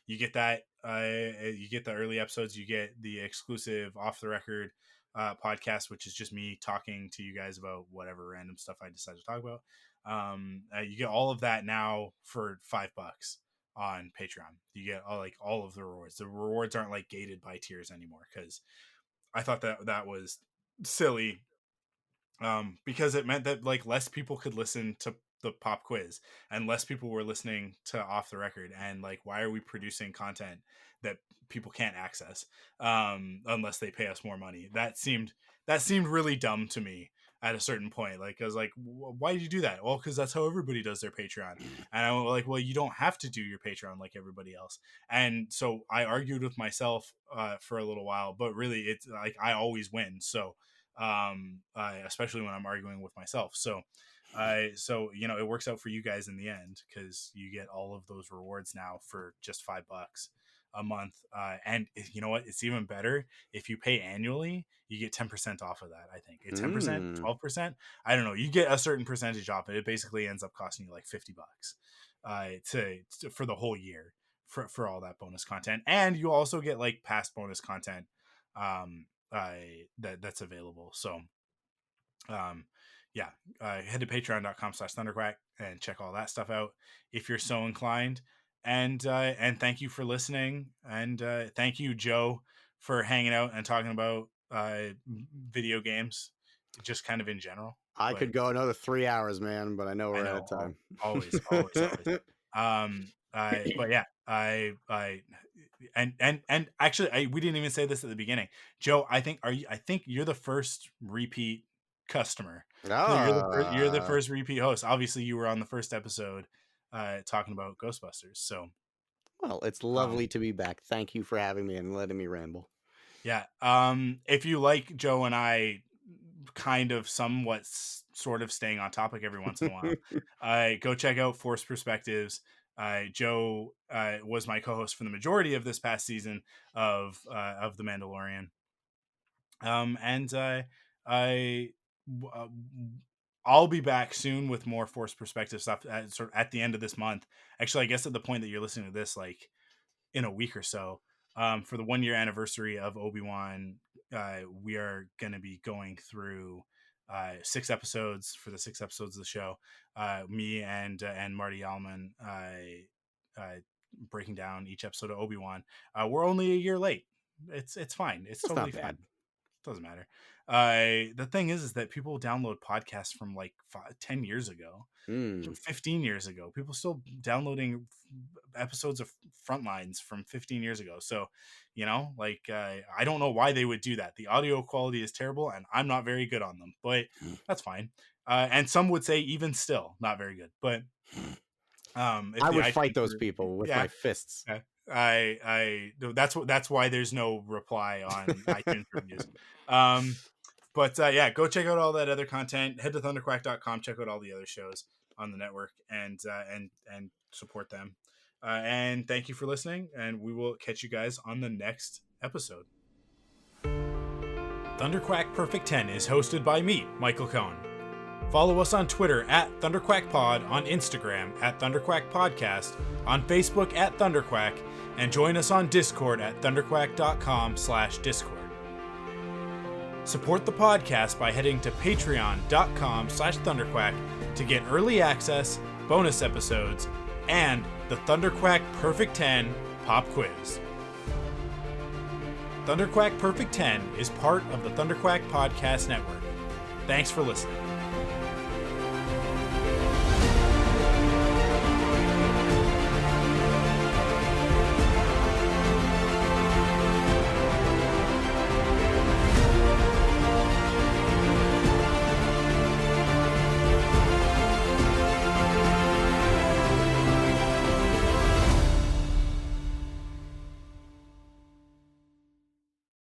you get that you get the early episodes, you get the exclusive off the record podcast, which is just me talking to you guys about whatever random stuff I decide to talk about. You get all of that now for $5 on Patreon. You get all of the rewards. The rewards aren't like gated by tiers anymore, because I thought that was silly because it meant that like less people could listen to the pop quiz and less people were listening to Off the Record. And like, why are we producing content that people can't access unless they pay us more money? That seemed really dumb to me at a certain point. Like, I was like, why did you do that? Well, because that's how everybody does their Patreon. And I was like, well, you don't have to do your Patreon like everybody else. And so I argued with myself for a little while, but really it's like I always win. So especially when I'm arguing with myself. So it works out for you guys in the end, because you get all of those rewards now for just $5 a month. And you know what? It's even better if you pay annually. You get 10% off of that. I think it's 10%, 12%. I don't know. You get a certain percentage off it. It basically ends up costing you like $50 for the whole year for all that bonus content. And you also get like past bonus content that's available. So head to patreon.com/ThunderQuack and check all that stuff out if you're so inclined. And thank you for listening. And thank you, Joe, for hanging out and talking about video games, just kind of in general. I could go another 3 hours, man, but I know we're out of time. Always. But yeah, and actually, we didn't even say this at the beginning. Joe, I think you're the first repeat customer. You're the first repeat host. Obviously, you were on the first episode talking about Ghostbusters. So, well, it's lovely to be back. Thank you for having me and letting me ramble. Yeah. If you like Joe and I kind of somewhat sort of staying on topic every once in a while, go check out Forced Perspectives. Joe was my co-host for the majority of this past season of The Mandalorian. I'll be back soon with more Forced Perspective stuff at the end of this month. Actually, I guess at the point that you're listening to this, like in a week or so, for the 1 year anniversary of Obi-Wan, we are going to be going through 6 episodes for the 6 episodes of the show. Me and Marty Allman breaking down each episode of Obi-Wan. We're only a year late. It's fine. It's totally fine. Doesn't matter. The thing is that people download podcasts from like 10 years ago, 15 years ago. People still downloading episodes of Frontlines from 15 years ago. So, I don't know why they would do that. The audio quality is terrible and I'm not very good on them, but that's fine. And some would say even still not very good, but I would fight those people with my fists. That's why there's no reply on iTunes reviews. But go check out all that other content. Head to thunderquack.com, check out all the other shows on the network, and support them. And thank you for listening, and we will catch you guys on the next episode. ThunderQuack Perfect 10 is hosted by me, Michael Cohn. Follow us on Twitter at ThunderQuackPod, on Instagram at ThunderQuackPodcast, on Facebook at ThunderQuack, and join us on Discord at thunderquack.com/Discord. Support the podcast by heading to patreon.com/ThunderQuack to get early access, bonus episodes, and the ThunderQuack Perfect 10 Pop Quiz. ThunderQuack Perfect 10 is part of the ThunderQuack Podcast Network. Thanks for listening.